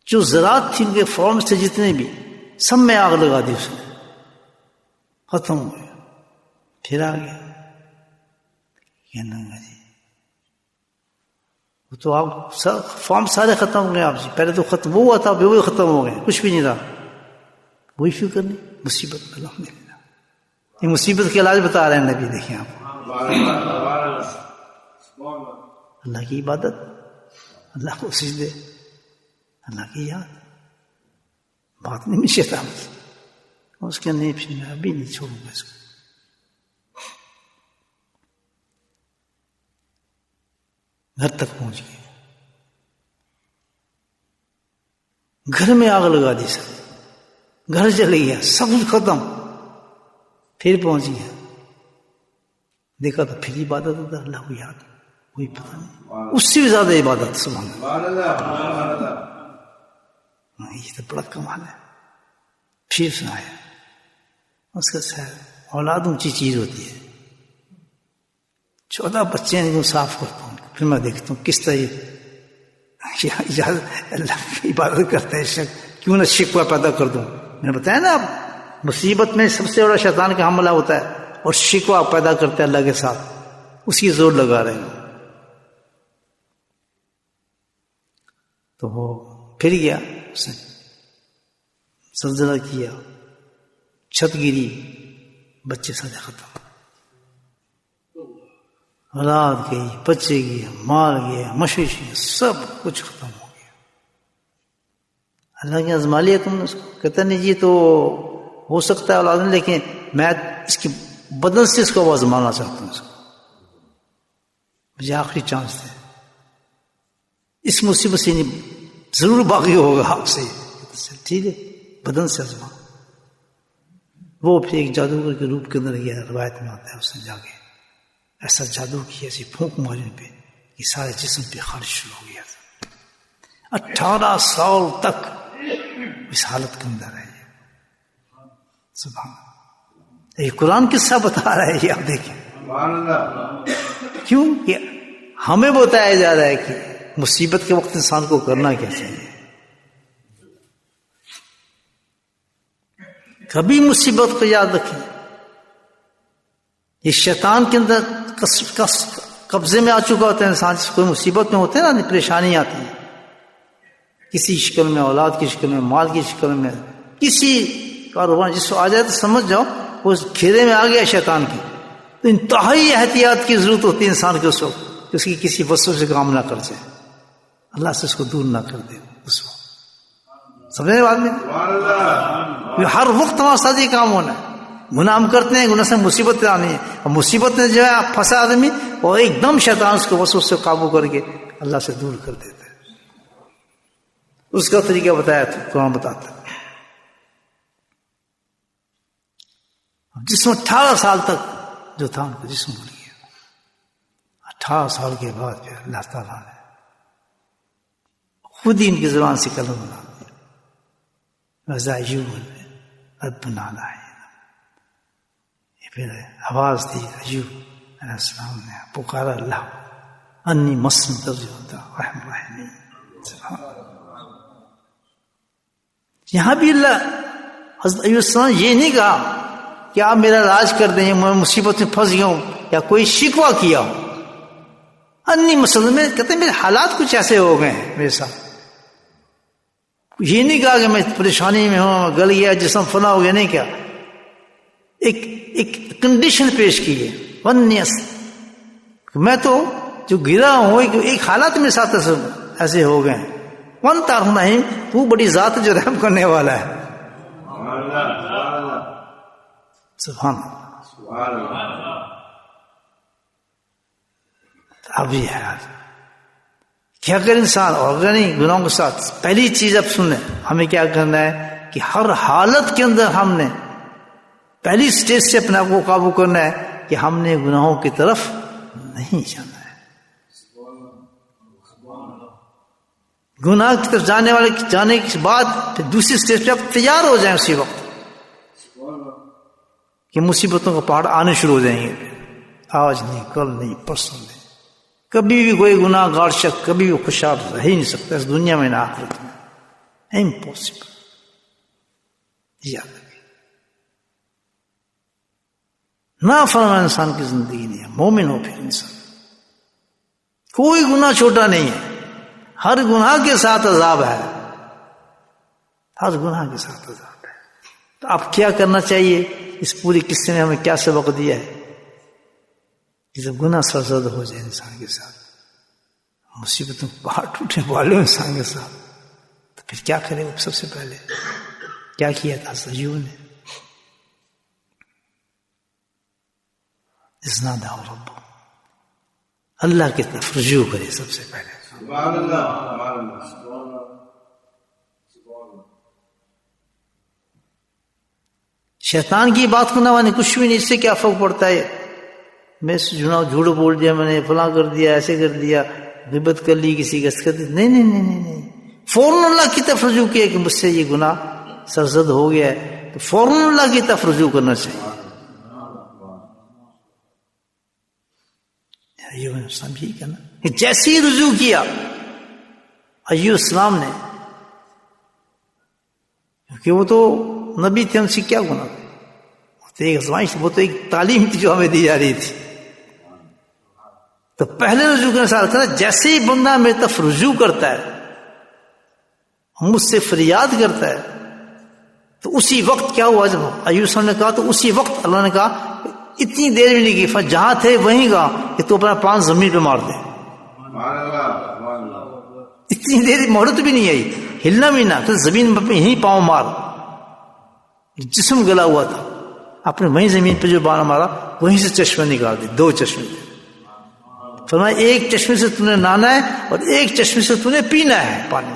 جو زراعت تھی ان کے فارمز تھے جتنے بھی سب میں آگ لگا دی اس نے، ختم ہو گیا. پھر آ گیا کہنا جی وہ تو آپ فارم سارے ختم ہو گئے آپ جی، پہلے تو ختم ہوا تھا وہ ختم ہو گئے، کچھ بھی نہیں رہا. وہی فکر نہیں، مصیبت الحمدللہ. یہ مصیبت کے علاج بتا رہے ہیں نبی. دیکھیں آپ اللہ کی عبادت، اللہ کو سجدے، اللہ کی یاد، بات نہیں شیطان اس کے نہیں. پھر میں ابھی نہیں چھوڑوں گا اس کو. گھر تک پہنچ گئے، گھر میں آگ لگا دی، سب گھر چلے گیا، سب کچھ ختم. پھر پہنچ گیا، دیکھا تو پھر عبادت ہوتا اللہ کو یاد، کوئی پتہ نہیں، اس سے بھی زیادہ عبادت. سبحان اللہ، یہ تو بڑا کمال ہے. پھر سنایا اس کا صاحب اولاد اونچی چیز ہوتی ہے. 14 بچے ہیں صاف کرتا ہوں، پھر میں دیکھتا ہوں کس طرح اللہ کی عبادت کرتا ہے. شک کیوں نہ شکوہ پیدا کر دوں. میں نے بتایا نا اب مصیبت میں سب سے بڑا شیطان کا حملہ ہوتا ہے، اور شکوہ پیدا کرتے ہیں اللہ کے ساتھ، اس کی زور لگا رہے ہیں. تو وہ پھر گیا، اس نے زلزلہ کیا، چھت گری، بچے سارے ختم، اولاد گئی، بچے گئے، مال گیا، مشوشی، سب کچھ ختم ہو گیا. اللہ کی آزما لیا تم نے اس کو. کہتا نہیں جی تو ہو سکتا ہے اولاد نہیں، لیکن میں اس کی بدن سے اس کو آزمانا چاہتا ہوں. اس کو مجھے آخری چانس ہے، اس مصیبت سے نہیں ضرور باقی ہوگا آپ سے. ٹھیک ہے بدن سے آزما. وہ پھر ایک جادوگر کے روپ کے اندر گیا، روایت میں آتا ہے اس نے جا کے ایسا جادو کیا، ایسی پھونک ماری پہ کہ سارے جسم پہ خارج شروع ہو گیا تھا. 18 سال تک اس حالت کے اندر ہے. سبحان اللہ، یہ قرآن قصہ بتا رہا ہے. یہ آپ دیکھیں کیوں کہ ہمیں بتایا جا رہا ہے کہ مصیبت کے وقت انسان کو کرنا کیا چاہیے. کبھی مصیبت کو یاد رکھیں، یہ شیطان کے اندر قبضے میں آ چکا ہوتا ہے انسان. کوئی مصیبت میں ہوتے ہیں نا، پریشانی آتی ہے کسی شکل میں، اولاد کی شکل میں، مال کی شکل میں، کسی کاروبار جس کو آ جائے تو سمجھ جاؤ وہ گھیرے میں آ گیا شیطان کی. تو انتہائی احتیاط کی ضرورت ہوتی ہے انسان کے اس وقت کہ اس کی کسی وسوسے سے کام نہ کر جائے. اللہ سے اس کو دور نہ کر دے اس وقت. سمجھنے بات میں ہر وقت ہمارے ساتھ یہ کام ہونا ہے. گناہ ہم کرتے ہیں, گناہ سے مصیبت آنی ہے, اور مصیبت میں جو ہے پھنسا آدمی اور ایک دم شیطان اس کو بس اس سے قابو کر کے اللہ سے دور کر دیتا ہے. اس کا طریقہ بتایا تھا قرآن بتاتا ہے. جسم 18 سال تک جو تھا ان کو جسم بھول گیا. 18 سال کے بعد پھر اللہ تعالیٰ نے خود ہی ان کی زبان سے کلمہ بنا دیا. ربنا لا الہ. پھر آواز دی ایوب علیہ السلام نے پکارا اللہ انی مسن درج ہوتا رحم رحمی. یہاں بھی اللہ حضرت ایوب السلام یہ نہیں کہا کہ آپ میرا علاج کر دیں, میں مصیبت میں پھنس گیا ہوں یا کوئی شکوہ کیا ہوں. انی مسلم میں کہتے ہیں میرے حالات کچھ ایسے ہو گئے ہیں میرے ساتھ. یہ نہیں کہا کہ میں پریشانی میں ہوں, گل گیا, جسم فنا ہو گیا, نہیں کیا. ایک کنڈیشن پیش کی ہے ونیس, میں تو جو گرا ہوں ایک حالات میرے ساتھ ایسے ہو گئے ہیں. ون تارحم, تو بڑی ذات جو رحم کرنے والا ہے. سبحان اللہ. اب یہ ہے کہ اگر انسان اور اگر نہیں گناہوں کے ساتھ, پہلی چیز اب سن لیں ہمیں کیا کرنا ہے کہ ہر حالت کے اندر ہم نے پہلی سٹیج سے اپنے آپ کو قابو کرنا ہے کہ ہم نے گناہوں کی طرف نہیں جانا ہے. گناہ کی طرف جانے کے بعد پھر دوسری سٹیج پہ آپ تیار ہو جائیں اسی وقت کہ مصیبتوں کا پہاڑ آنے شروع ہو جائیں گے. آج نہیں, کل نہیں, پرسوں نہیں, کبھی بھی کوئی گناہ گار شخص کبھی بھی خوشحال رہ ہی نہیں سکتا اس دنیا میں نہ آخرت میں. امپاسبل. یاد رکھیں, نافرمان انسان کی زندگی نہیں ہے. مومن ہو پھر انسان, کوئی گناہ چھوٹا نہیں ہے. ہر گناہ کے ساتھ عذاب ہے, ہر گناہ کے ساتھ عذاب ہے. تو اب کیا کرنا چاہیے؟ اس پوری قصے نے ہمیں کیا سبق دیا ہے کہ جب گناہ سرزد ہو جائے انسان کے ساتھ, مصیبتوں پہاڑ ٹوٹنے والے انسان کے ساتھ, تو پھر کیا کرے وہ؟ سب سے پہلے کیا کیا تھا ایوب نے؟ اسنادا رب, اللہ کی طرف رجوع کرے سب سے پہلے. سبحان اللہ, سبحان اللہ, سبحان اللہ. شیطان کی بات کو نہ مانے, کچھ بھی نہیں, اس سے کیا فرق پڑتا ہے؟ میں جھوٹ بول دیا, میں نے فلاں کر دیا, ایسے کر دیا, غیبت کر لی, کسی کا کر دی. نہیں نہیں نہیں نہیں نہیں, فوراً اللہ کی طرف رجوع کیا کہ مجھ سے یہ گناہ سرزد ہو گیا ہے, تو فوراً اللہ کی طرف رجوع کرنا چاہیے. ایوب السلام یہی کہنا کہ جیسے ہی رجوع کیا ایوب السلام نے, کیونکہ وہ تو نبی تھے, ان سے کیا گناہ تھا؟ وہ تو ایک آزمائش, وہ تو ایک تعلیم تھی جو ہمیں دی جا رہی تھی. تو پہلے رجوع کرنے سے کرنا, جیسے ہی بندہ میری طرف رجوع کرتا ہے, مجھ سے فریاد کرتا ہے, تو اسی وقت کیا ہوا؟ جب ایوب السلام نے کہا تو اسی وقت اللہ نے کہا, اتنی دیر بھی نہیں کی, جہاں تھے وہیں کہا کہ تو اپنا پان زمین پہ مار دے. اتنی دیر مہلت بھی نہیں آئی, ہلنا بھی نہ, تو زمین پہ یہیں پاؤں مار. جسم گلا ہوا تھا, اپنے وہیں زمین پہ جو بانا مارا, وہیں سے چشمے نکال دی, 2 چشمے تھے. فرمایا ایک چشمے سے تم نے نہانا ہے اور ایک چشمے سے تم نے پینا ہے پانی.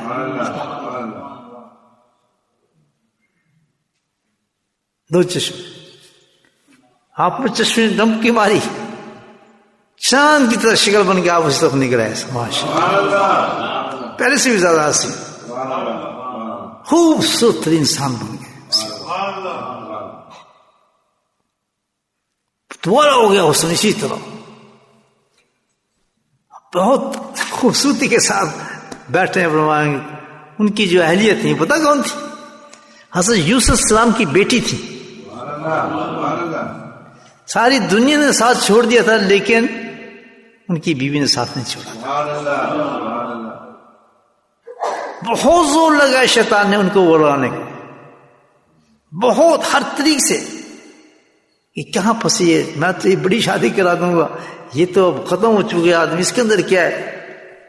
دو چشمے. آپ نے چشمے دم کی ماری, چاند کی طرح شکل بن کے آپ اس طرف نکل رہے ہیں, پہلے سے بھی زیادہ حسین خوبصورت انسان بن گئے. دوبارہ ہو گیا حسن اسی طرح, بہت خوبصورتی کے ساتھ بیٹھے ہیں. فرمائیں ان کی جو اہلیت تھی پتہ کون تھی؟ حضرت یوسف السلام کی بیٹی تھی. ساری دنیا نے ساتھ چھوڑ دیا تھا, لیکن ان کی بیوی نے ساتھ نہیں چھوڑا. بہت زور لگا شیطان نے ان کو اڑانے کا, بہت ہر طریقے سے کہ کہاں پھنسی ہے, میں تو یہ بڑی شادی کرا دوں گا, یہ تو اب ختم ہو چکے آدمی, اس کے اندر کیا ہے؟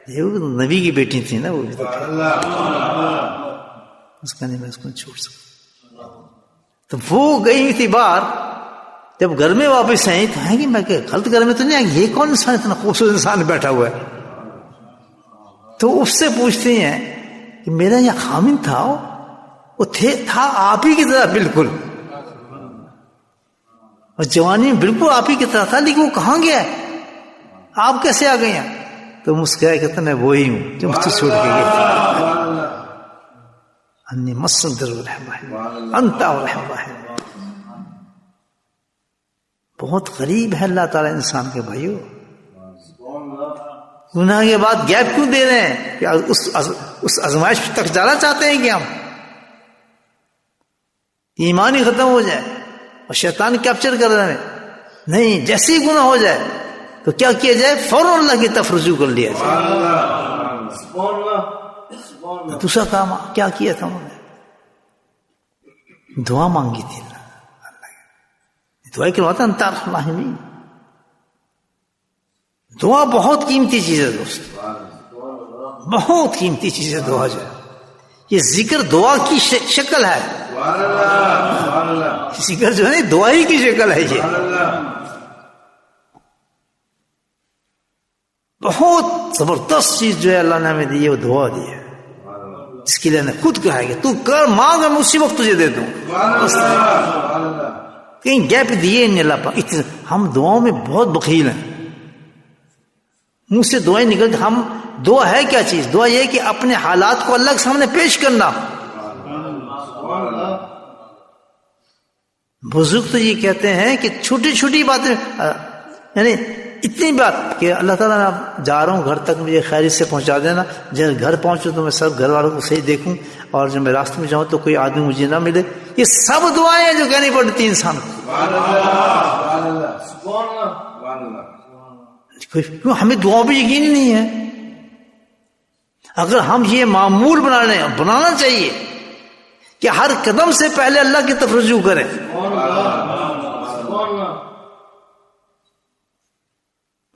دیکھو نبی کی بیٹی تھی نا وہ بھی تو، اس کا نہیں میں اس کو چھوڑ سکتا. تو وہ گئی ہوئی تھی باہر، جب گھر میں واپس آئی تو ہے کہ میں کہ غلط گھر میں تو نہیں آئی، یہ کون انسان اتنا خوبصورت انسان بیٹھا ہوا ہے. تو اس سے پوچھتے ہیں کہ میرا یہ خامن تھا، وہ تھا آپ ہی کی طرح بالکل، اور جوانی میں بالکل آپ ہی کی طرح تھا، لیکن وہ کہاں گیا ہے، آپ کیسے آ گئے ہیں؟ تو مسکرائے کہتا میں وہی ہوں جو مجھے چھوڑ کے گئے. انی مصدر الرحمن انت الرحمن. بہت غریب ہے اللہ تعالیٰ انسان کے بھائیو. گناہ کے بعد گیپ کیوں دے رہے ہیں؟ کیا اس ازمائش تک جانا چاہتے ہیں کہ ہم ایمان ہی ختم ہو جائے اور شیطان کیپچر کر رہے ہیں؟ نہیں، جیسے ہی گناہ ہو جائے تو کیا کیا جائے؟ فوراً اللہ کی طرف رجوع کر لیا جائے. دوسرا کام کیا کیا تھا انہوں نے؟ دعا مانگی تھی. دعا کرواتا انت ارحم الراحمین. دعا بہت قیمتی چیز ہے دوست، بہت قیمتی چیز ہے دعا. جو یہ ذکر دعا کی شکل ہے، ذکر جو ہے دعا ہی کی شکل ہے. یہ بہت زبردست چیز جو ہے اللہ نے ہمیں دی ہے، وہ دعا دی ہے. اس کے لیے نے خود کہا ہے کہ تو کر مانگ، میں اسی وقت تجھے دے دوں. کہیں گیپ دیے نہیں اللہ پاک. ہم دعاؤں میں بہت بخیل ہیں، منہ سے دعائیں نکل. ہم دعا ہے کیا چیز؟ دعا یہ ہے کہ اپنے حالات کو اللہ کے سامنے پیش کرنا. بزرگ تو یہ کہتے ہیں کہ چھوٹی چھوٹی باتیں، یعنی اتنی بات کہ اللہ تعالیٰ میں جا رہا ہوں گھر تک، مجھے خیریت سے پہنچا دینا. جب گھر پہنچوں تو میں سب گھر والوں کو صحیح دیکھوں، اور جب میں راستے میں جاؤں تو کوئی آدمی مجھے نہ ملے. یہ سب دعائیں ہیں جو کہنی پڑتی انسان کو. کیوں ہمیں دعاؤں پہ یقین ہی نہیں ہے؟ اگر ہم یہ معمول بنانا چاہیے کہ ہر قدم سے پہلے اللہ کی طرف رجوع کریں.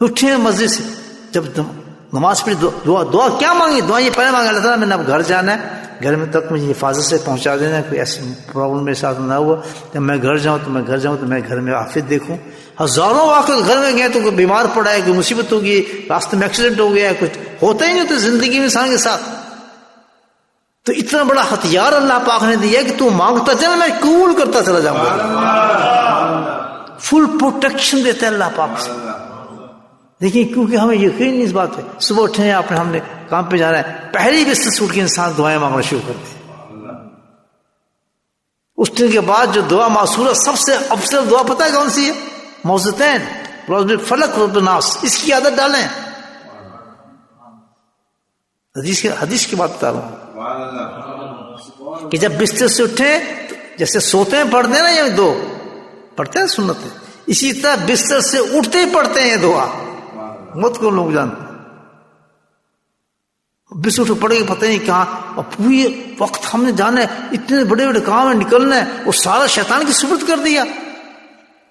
اٹھیں مسجد سے، جب نماز پڑھی دعا کیا مانگی؟ دعا یہ پہلے مانگا اللہ تعالیٰ میں نے اب گھر جانا ہے، گھر میں تک مجھے حفاظت سے پہنچا دینا، کوئی ایسی پرابلم میرے ساتھ نہ ہوا. جب میں گھر جاؤں تو میں گھر میں عافیت دیکھوں. ہزاروں واقع گھر میں گئے تو کوئی بیمار پڑا ہے، کوئی مصیبت ہوگی، راستے میں ایکسیڈنٹ ہو گیا ہے، کچھ ہوتا ہی نہیں ہوتا زندگی میں انسان کے ساتھ. تو اتنا بڑا ہتھیار اللہ پاک نے دیا کہ تو مانگتا چل، میں قبول کرتا چلا جاؤں گا. فل پروٹیکشن دیتا ہے اللہ پاک سے. دیکھیں کیونکہ ہمیں یقین نہیں اس بات پہ. صبح اٹھے ہیں، ہم نے کام پہ جانا ہے، پہلی بستر سے اٹھ کے انسان دعائیں مانگنا شروع کرتے ہیں. اٹھنے کے بعد جو دعا معصورہ سب سے افضل دعا پتہ ہے کون سی ہے؟ موزتین فلک رب الناس. اس کی عادت ڈالیں. حدیث کی بات بتا رہا ہوں کہ جب بستر سے اٹھیں جیسے سوتے ہیں پڑھتے ہیں نا، یہ دو پڑھتے ہیں سنت ہے، اسی طرح بستر سے اٹھتے ہی پڑھتے ہیں یہ دعا. مت کو لوگ جانتے بستر اٹھ پڑے گے پتہ نہیں کہاں، اور پوری وقت ہم نے جانا ہے، اتنے بڑے بڑے کام میں نکلنا ہے، وہ سارا شیطان کی سپرد کر دیا.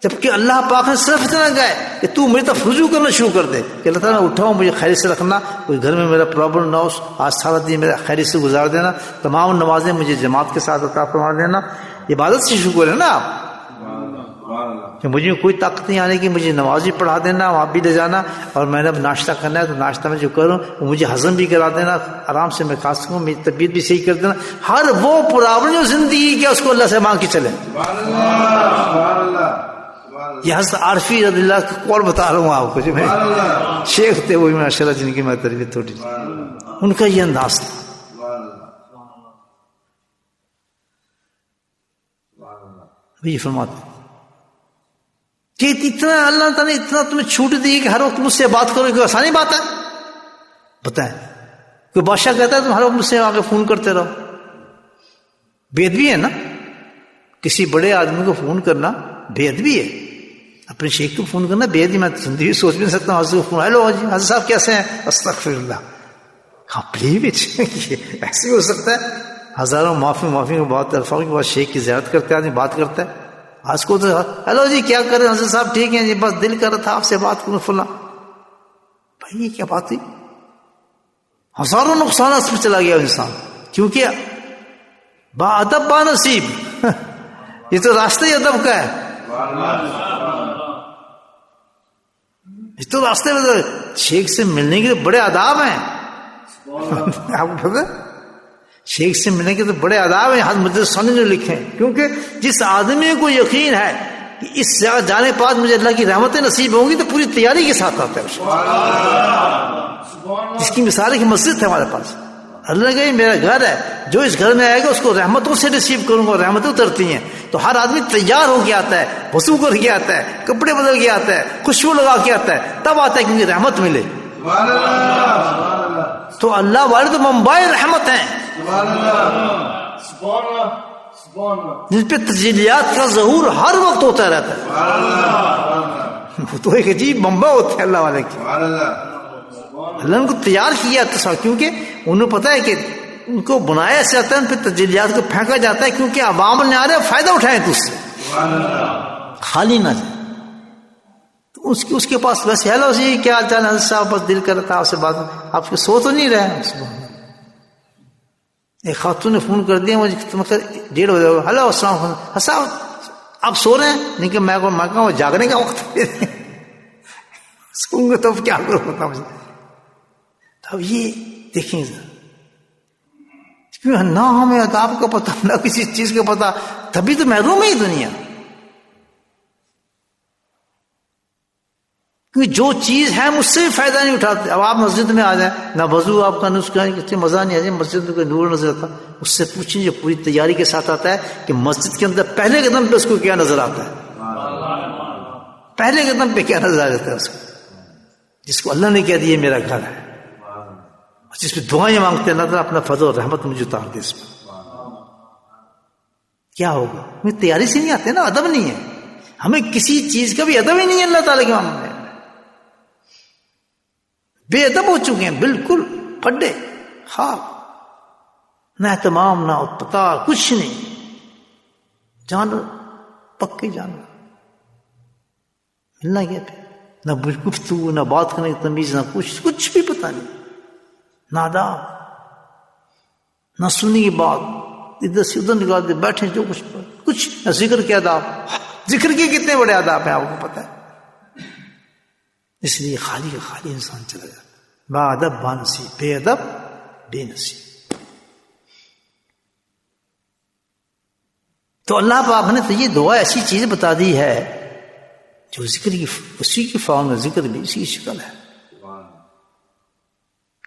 جبکہ اللہ پاک نے صرف اتنا گئے کہ تو میری طرف رجوع کرنا شروع کر دے کہ اللہ تعالیٰ اٹھاؤں، مجھے خیریت سے رکھنا، کوئی گھر میں میرا پرابلم نہ ہو، آج سارا دن میرا خیریت سے گزار دینا، تمام نمازیں مجھے جماعت کے ساتھ عطا فرما دینا. عبادت سے شکر ہے نا آپ کہ مجھے کوئی طاقت نہیں آنے کی، مجھے نماز بھی پڑھا دینا، وہاں بھی لے جانا، اور میں نے اب ناشتہ کرنا ہے تو ناشتہ میں جو کروں وہ مجھے ہضم بھی کرا دینا، آرام سے میں کھا سکوں، میری طبیعت بھی صحیح کر دینا. ہر وہ پرابلم جو زندگی کیا اس کو اللہ سے مانگ کے چلیں. یہ حضرت عارفی رضی اللہ کا قول بتا رہا ہوں آپ کو، جو میں شیخ تھے وہ ماشاء اللہ جن کی میں تربیت تھوڑی، ان کا یہ انداز تھا. یہ فرماتے کہ اتنا اللہ تعالیٰ نے اتنا تمہیں چھوٹ دی کہ ہر وقت مجھ سے بات کرو، کوئی آسانی بات ہے؟ بتائیں، کوئی بادشاہ کہتا ہے تم ہر وقت مجھ سے آگے فون کرتے رہو؟ بے ادبی ہے نا. کسی بڑے آدمی کو فون کرنا بے ادبی ہے، اپنے شیخ کو فون کرنا بے ادبی. میں زندگی سوچ بھی نہیں سکتا ہوں حضرت کو فون، ہیلو جی حضرت صاحب کیسے ہیں؟ استغفر اللہ. ہاں پلیز ایسے ہو سکتا ہے؟ ہزاروں معافی کے بعد الفاظ کے بعد شیخ کی زیارت کرتے آدمی بات کرتا ہے. آج کو تو ہیلو جی کیا کر رہے ہیں حضرت صاحب؟ ٹھیک ہے جی، بس دل کر رہا تھا آپ سے بات کروں فلاں. بھائی یہ کیا بات ہوئی؟ ہزاروں نقصانات میں چلا گیا انسان، کیونکہ با ادب با نصیب یہ تو راستہ ہی ادب کا ہے، یہ تو راستے میں شیخ سے ملنے کے لیے بڑے آداب ہیں آپ کو پتہ، شیخ سے ملنے کے تو بڑے آداب ہیں، حضرت سنی نے لکھے ہیں، کیونکہ جس آدمی کو یقین ہے کہ اس جگہ جانے کے بعد مجھے اللہ کی رحمتیں نصیب ہوں گی تو پوری تیاری کے ساتھ آتا ہے، اس کی مثال ہے کہ مسجد ہے ہمارے پاس، اللہ کہ میرا گھر ہے، جو اس گھر میں آئے گا اس کو رحمتوں سے ریسیو کروں گا، رحمتیں اترتی ہیں، تو ہر آدمی تیار ہو کے آتا ہے، وضو کر کے آتا ہے، کپڑے بدل کے آتا ہے، خوشبو لگا کے آتا ہے، تب آتا ہے کیونکہ رحمت ملے، تو اللہ والے تو منبع رحمت ہیں جن پہ تجلیات کا ظہور ہر وقت ہوتا رہتا ہے، وہ تو ایک عجیب منبع ہوتے ہیں اللہ والے کے، اللہ نے ان کو تیار کیا تو، کیونکہ انہوں پتا ہے کہ ان کو بنایا ایسے جاتا ہے، ان پہ تجلیات کو پھینکا جاتا ہے کیونکہ عوام نے آ رہے فائدہ اٹھائیں تو اس سے خالی نہ جائے، تو اس کے پاس بس ہیلو جی کیا حال چال ہے صاحب، بس دل کرتا آپ سے بات، آپ کے سو تو نہیں رہے۔ ایک خاتون نے فون کر دیا مجھے 1:30 بجے، ہلو السلام علیکم صاحب آپ سو رہے ہیں؟ نہیں کہ میں کہوں جاگنے کا وقت سوں گا تو کیا کروں بتا مجھے، اب یہ دیکھیں کیوں نہ ہمیں عذاب کا پتہ نہ کسی چیز کا پتہ، تبھی تو محروم ہے یہ دنیا، کیونکہ جو چیز ہے مجھ سے بھی فائدہ نہیں اٹھاتے۔ اب آپ مسجد میں آ جائیں، نہ وضو آپ کا نسخہ کسی مزہ نہیں آ جائے، مسجد میں کوئی نور نظر آتا، اس سے پوچھیں جو پوری تیاری کے ساتھ آتا ہے کہ مسجد کے اندر پہلے قدم پہ اس کو کیا نظر آتا ہے، پہلے قدم پہ کیا نظر آ جاتا ہے اس کو، جس کو اللہ نے کہہ دیا میرا گھر ہے، جس پہ دعائیں مانگتے ہیں اللہ تعالیٰ اپنا فضل و رحمت مجھے اتار دے، اس میں کیا ہوگا؟ ہمیں تیاری سے نہیں آتے نا، ادب نہیں ہے، ہمیں کسی چیز کا بھی ادب ہی نہیں ہے اللہ تعالیٰ کے معاملے میں، بے ادب ہو چکے ہیں بالکل، پڈے خواب، نہ اہتمام نہ پتہ کچھ نہیں، جانور پکے جانور، ملنا گیا پہ نہ گفتگو نہ بات کرنے کی تمیز نہ کچھ بھی پتہ نہیں، ناداب نہ سنی کی بات، ادھر سے ادھر نکال دے بیٹھے جو کچھ نہ ذکر کے آداب، ذکر کے کتنے بڑے آداب ہیں آپ کو پتہ ہے، اس لیے خالی کا خالی انسان چلا جاتا، با ادب با نصیب، بے ادب بے نصیب۔ تو اللہ پاک نے تو یہ دعا ایسی چیز بتا دی ہے جو ذکر کی، اسی کی فارم میں ذکر بھی اسی کی شکل ہے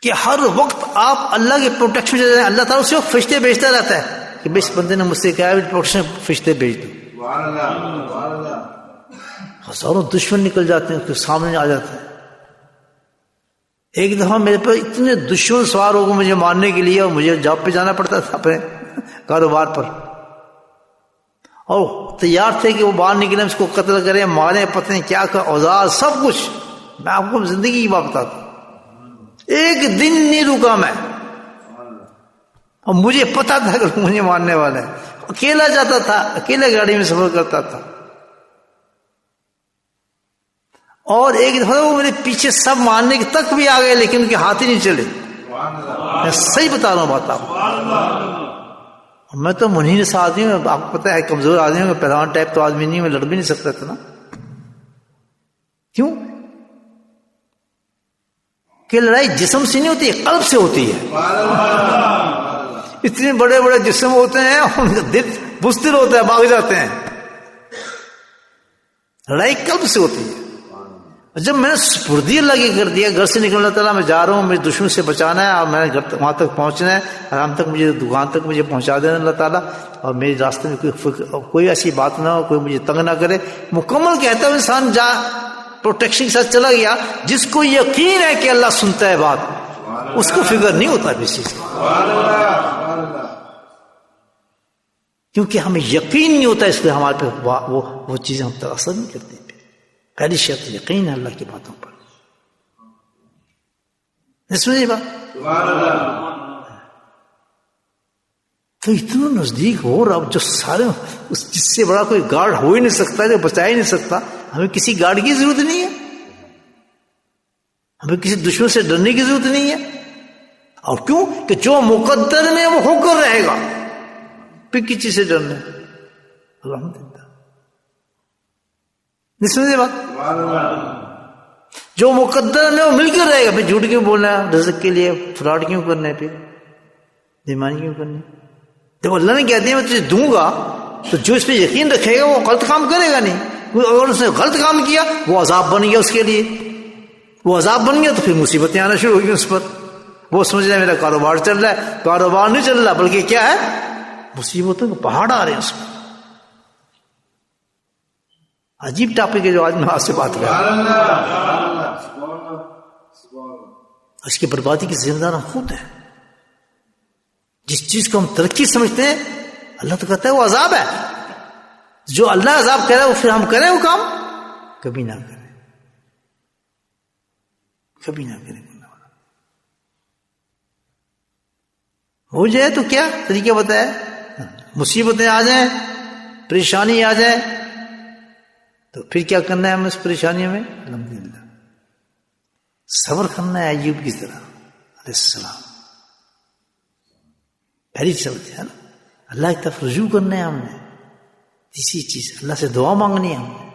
کہ ہر وقت آپ اللہ کے پروٹیکشن میں جائیں، اللہ تعالیٰ اسے فرشتے بھیجتا رہتا ہے کہ بس بندے نے مجھ سے کہا ہے پروٹیکشن فرشتے بھیج دو، ہزاروں دشمن نکل جاتے ہیں اس کے سامنے آ جاتے ہیں۔ ایک دفعہ میرے پر اتنے دشمن سوار ہو گئے مجھے مارنے کے لیے، اور مجھے جاب پہ جانا پڑتا تھا اپنے کاروبار پر، اور تیار تھے کہ وہ باہر نکلے اس کو قتل کریں ماریں، پتہ نہیں کیا اوزار سب کچھ، میں آپ کو زندگی کی بات بتاتا ہوں، ایک دن نہیں رکا میں، اور مجھے پتا تھا کہ مجھے مارنے والا ہے، اکیلا جاتا تھا، اکیلے گاڑی میں سفر کرتا تھا، اور ایک دفعہ وہ میرے پیچھے سب مارنے کے تک بھی آ گئے لیکن ان کے ہاتھ ہی نہیں چلے، میں صحیح بتا رہا ہوں بات آپ کو، میں تو منحنس سا آدمی ہوں، آپ کو پتا ہے کمزور آدمی ہوں، پہلوان ٹائپ تو آدمی نہیں ہوں، میں لڑ بھی نہیں سکتا تھا نا، کیوں کہ لڑائی جسم سے نہیں ہوتی ہے، قلب سے ہوتی ہے، اتنے بڑے بڑے جسم ہوتے ہیں ان کا دل بزدل ہوتا ہے، بھاگ جاتے ہیں، لڑائی قلب سے ہوتی ہے۔ جب میں نے سپردی اللہ کی کر دیا، گھر سے نکلنا، اللہ تعالیٰ میں جا رہا ہوں، مجھے دشمن سے بچانا ہے، اور میں نے گھر وہاں تک پہنچنا ہے، آرام تک مجھے دکان تک مجھے پہنچا دینا اللہ تعالیٰ، اور میرے راستے میں کوئی ایسی بات نہ ہو، کوئی مجھے تنگ نہ کرے، مکمل کہتا ہے انسان جا پروٹیکشن کے ساتھ چلا گیا، جس کو یقین ہے کہ اللہ سنتا ہے بات، اس کو فکر نہیں ہوتا کسی چیز کا، کیونکہ ہمیں یقین نہیں ہوتا، اس لیے ہمارے پہ وہ چیزیں ہم تک اثر نہیں کرتی۔ پہلی شرط یقین ہے اللہ کی باتوں پر، اس میں یہ بات تو اتنا نزدیک ہو رہا، جو سارے جس سے بڑا کوئی گارڈ ہو ہی نہیں سکتا، جو بچا ہی نہیں سکتا، ہمیں کسی گارڈ کی ضرورت نہیں ہے، ہمیں کسی دشمن سے ڈرنے کی ضرورت نہیں ہے، اور کیوں کہ جو مقدر میں وہ ہو کر رہے گا، پھر کس چیز سے ڈرنا ہے؟ الحمدللہ، نہیں سمجھے بات؟ جو مقدر میں وہ مل کر رہے گا، پھر جھوٹ کیوں بولنا ہے رزق کے لیے؟ فراڈ کیوں کرنا ہے؟ پھر بےایمانی کیوں کرنی؟ جب اللہ نے کہتے ہیں میں تجھے دوں گا تو جو اس پہ یقین رکھے گا وہ غلط کام کرے گا نہیں. اگر اس نے غلط کام کیا وہ عذاب بن گیا اس کے لیے، وہ عذاب بن گیا تو پھر مصیبتیں آنا شروع ہوگی اس پر. وہ سمجھ رہا ہے میرا کاروبار چل رہا ہے، کاروبار نہیں چل رہا بلکہ کیا ہے، مصیبتوں کے پہاڑ آ رہے ہیں اس پر. عجیب ٹاپک ہے جو آج میں آپ سے بات کر رہا ہوں. اس کی بربادی کی ذمہ دار ہم خود ہیں. جس چیز کو ہم ترقی سمجھتے ہیں اللہ تو کہتا ہے وہ عذاب ہے. جو اللہ عذاب کہہ رہا ہے وہ پھر ہم کریں وہ کام کبھی نہ کریں، کبھی نہ کریں. ہو جائے تو کیا طریقہ بتایا؟ مصیبتیں آ جائیں، پریشانی آ جائے تو پھر کیا کرنا ہے ہمیں اس پریشانیوں میں؟ الحمدللہ صبر کرنا ہے ایوب کی طرح علیہ السلام. پہلی چلتے ہے نا اللہ کی طرف رجوع کرنا ہے ہم نے. تیسری چیز اللہ سے دعا مانگنی ہے ہم نے.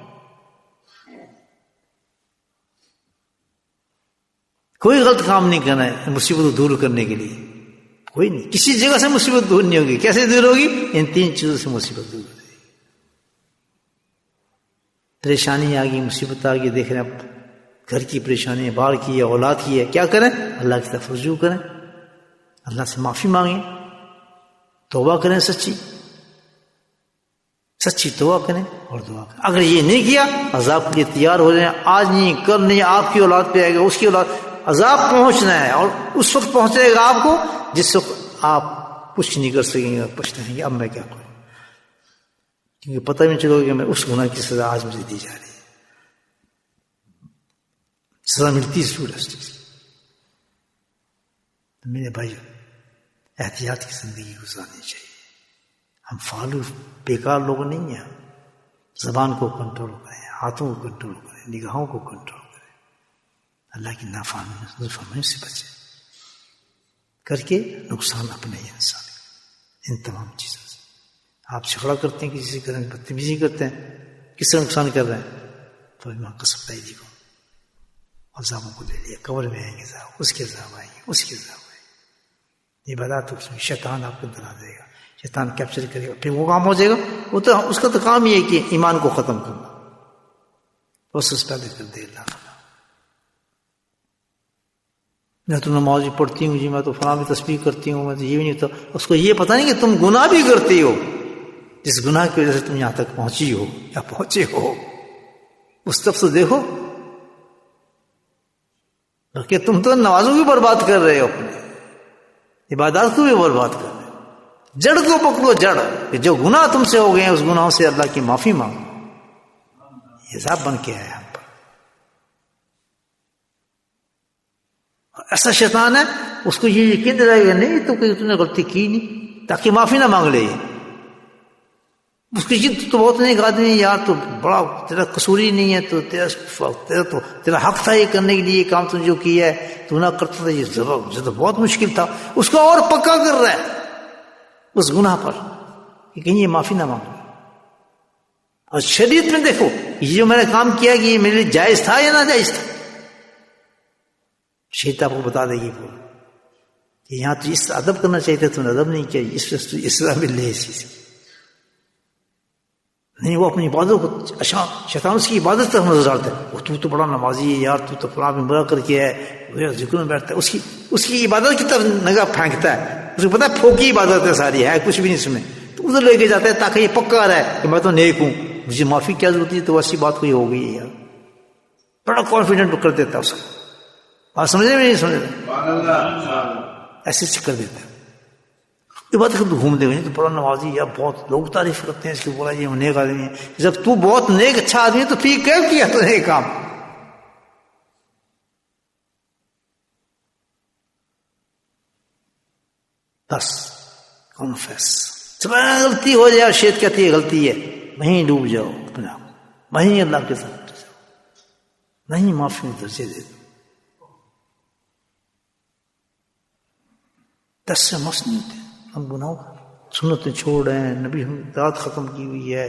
کوئی غلط کام نہیں کرنا ہے مصیبت کو دور کرنے کے لیے، کوئی نہیں. کسی جگہ سے مصیبت دور نہیں ہوگی. کیسے دور ہوگی؟ ان تین چیزوں سے مصیبت دور ہوگی. پریشانی آ گئی، مصیبت آ گئی، دیکھ رہے ہیں گھر کی پریشانی ہے، باہر کی ہے، اولاد کی ہے، کیا کریں؟ اللہ کی طرف رجوع کریں، اللہ سے معافی مانگیں، توبہ کریں، سچی توبہ کریں اور دعا کریں. اگر یہ نہیں کیا عذاب کے لیے تیار ہو جائیں. آج نہیں، کل نہیں، آپ کی اولاد پہ آئے گا، اس کی اولاد. عذاب پہنچنا ہے اور اس وقت پہنچے گا آپ کو جس وقت آپ کچھ نہیں کر سکیں گے، پچھتائیں گے اب میں کیا کروں، کیونکہ پتہ نہیں چلو کہ میں اس گناہ کی سزا آج مجھے دی جا رہی ہے. سزا ملتی ضرور ہے. میرے بھائی احتیاط کی زندگی گزارنی چاہیے. ہم فالو بیکار لوگ نہیں ہیں. زبان کو کنٹرول کریں، ہاتھوں کو کنٹرول کریں، نگاہوں کو کنٹرول کریں، اللہ کی نافرمانی سے بچیں کر کے نقصان اپنے انسان کا. ان تمام چیزوں سے آپ جھگڑا کرتے ہیں، کسی سے کریں، بدتمیزی کرتے ہیں، کس طرح نقصان کر رہے ہیں؟ تو امام قسم تائیدی کو عذابوں کو لے لیا. قبر میں آئیں گے عذاب، اس کے عذاب آئیں گے، اس کے عذاب آئیں گے. یہ بتا تو شیطان آپ کو ڈرا دے گا، شیطان کیپچر کرے گا، پھر وہ کام ہو جائے گا. وہ تو اس کا تو کام یہ ہے کہ ایمان کو ختم کرنا، پروسیس پہلے کر دے اللہ. میں تو نماز بھی پڑھتی ہوں جی، میں تو فلاں بھی تسبیح کرتی ہوں، میں تو یہ بھی نہیں. تو اس کو یہ پتہ نہیں کہ تم گناہ بھی کرتی ہو، جس گناہ کی وجہ سے تم یہاں تک پہنچی ہو یا پہنچے ہو. اس طرف سے دیکھو کہ تم تو نمازوں بھی برباد کر رہے ہو، اپنے عبادات کو بھی برباد کر رہے ہو. جڑ کو پکڑو، جڑ کہ جو گناہ تم سے ہو گئے ہیں اس گناہوں سے اللہ کی معافی مانگو. یہ حساب بن کے آیا ہم پر. ایسا شیطان ہے اس کو یہ یقین دلائے گا نہیں تو کہ تم نے غلطی کی نہیں، تاکہ معافی نہ مانگ لے. اس کی جد تو بہت نیک آدمی ہے یار، تو بڑا تیرا قصور ہی نہیں ہے، تو تیرا حق تھا یہ کرنے کے لیے، یہ کام تم جو کیا ہے تو نہ کرتا تھا، یہ تو بہت مشکل تھا. اس کو اور پکا کر رہا ہے اس گناہ پر کہ کہیں یہ معافی نہ مانگے. اور شریعت میں دیکھو یہ جو میں نے کام کیا کہ یہ میرے لیے جائز تھا یا ناجائز تھا، شریعت آپ کو بتا دے گی کہ یہاں تو اس ادب کرنا چاہیے تھا، تم نے ادب نہیں کیا، اس طرح مل رہی ہے اس چیز نہیں. وہ اپنی عبادت کو اچھا شیطان اس کی عبادت تک نظر ڈالتا ہے. وہ تو بڑا نمازی ہے یار، تو فلاں میں برا کر کے ہے، ذکر میں بیٹھتا ہے، اس کی عبادت کی طرف نگاہ پھینکتا ہے. اس کو پتا ہے پھوکی عبادت ہے ساری، ہے کچھ بھی نہیں اس میں، تو ادھر لے کے جاتا ہے تاکہ یہ پکا رہے کہ میں تو نیک ہوں، مجھے معافی کیا ضرورت ہے. تو ایسی بات کوئی ہو گئی ہے یار، بڑا کانفیڈنٹ کر دیتا ہے اس کو. بات سمجھے میں نہیں سمجھ رہے، ایسے کر دیتا ہے. یہ بات گھوم دے گا تو بڑا نمازی یا بہت لوگ تعریف کرتے ہیں اس کی، بولا یہ نیک آدمی ہے. جب تو بہت نیک اچھا آدمی ہے تو پھر کیوں کیا تو یہ کام؟ بس کنفیس، غلطی ہو جائے اور شیط کہتی ہے غلطی ہے، وہیں ڈوب جاؤ اپنے آپ، وہیں اللہ کے ساتھ جاؤ، نہیں معافی میں درجے دے دو. 10 سے مس نہیں ہوتے ہم گناہوں کا، سنتیں چھوڑ رہے ہیں، نبی ہم رات ختم کی ہوئی ہے،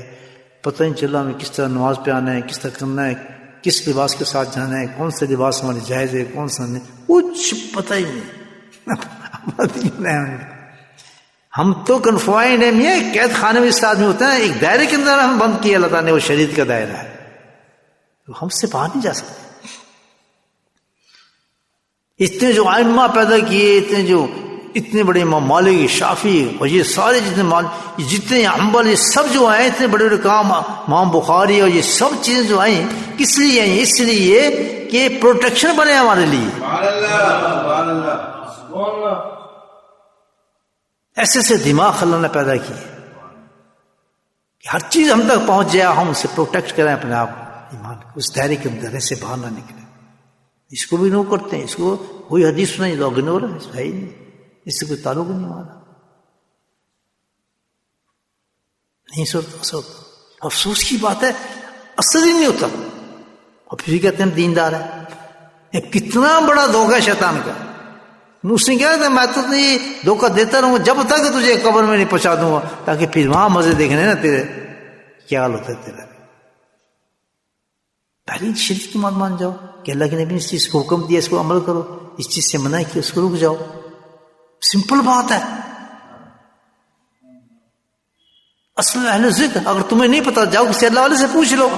پتہ نہیں چلا ہمیں کس طرح نماز پہ آنا ہے، کس طرح کرنا ہے، کس لباس کے ساتھ جانا ہے، کون سا لباس ہمارے جائز ہے، کون سا نہیں، کچھ پتہ ہی نہیں ہم تو کنفائنڈ ہیں، یہ قید خانے میں اس آدمی ہوتا ہے، ایک دائرے کے اندر ہم بند کیا اللہ تعالیٰ نے، وہ شریعت کا دائرہ ہے، ہم سے باہر نہیں جا سکتے۔ اتنے جو ائمہ پیدا کیے، اتنے بڑے امام مالک، شافعی اور یہ سارے جتنے حنبل، یہ سب جو آئے اتنے بڑے بڑے کام، امام بخاری اور یہ سب چیزیں جو آئیں کس لیے آئیں؟ اس لیے کہ پروٹیکشن بنے ہمارے لیے۔ ایسے سے دماغ اللہ نے پیدا کیے کہ ہر چیز ہم تک پہنچ جائے، ہم اسے پروٹیکٹ کریں اپنے آپ ایمان کو، اس دائرے کے اندر ایسے باہر نہ نکلے۔ اس کو بھی نو کرتے ہیں، اس کو کوئی حدیث نہیں، لوگ اگنور ہے، ہے ہی نہیں، اس سے کوئی تعلق نہیں ہمارا، نہیں سوچتا۔ افسوس کی بات ہے اثر ہی نہیں ہوتا، اور پھر کہتے ہیں دیندار ہے۔ یہ کتنا بڑا دھوکہ ہے شیطان کا۔ اس نے کیا تھا، میں تو یہ دھوکہ دیتا رہوں گا جب تک تجھے قبر میں نہیں پہنچا دوں گا، تاکہ پھر وہاں مزے دیکھنے نا تیرے کیا حال ہوتا ہے تیرا۔ پہلے شریعت کی بات مان جاؤ کہ اللہ کے نبی نے اس چیز کو حکم دیا، اس کو عمل کرو، اس چیز سے منع کیا، اس کو رک جاؤ، سمپل بات ہے۔ اصل اہل ذکر، اگر تمہیں نہیں پتا جاؤ کسی اللہ والے سے پوچھ لو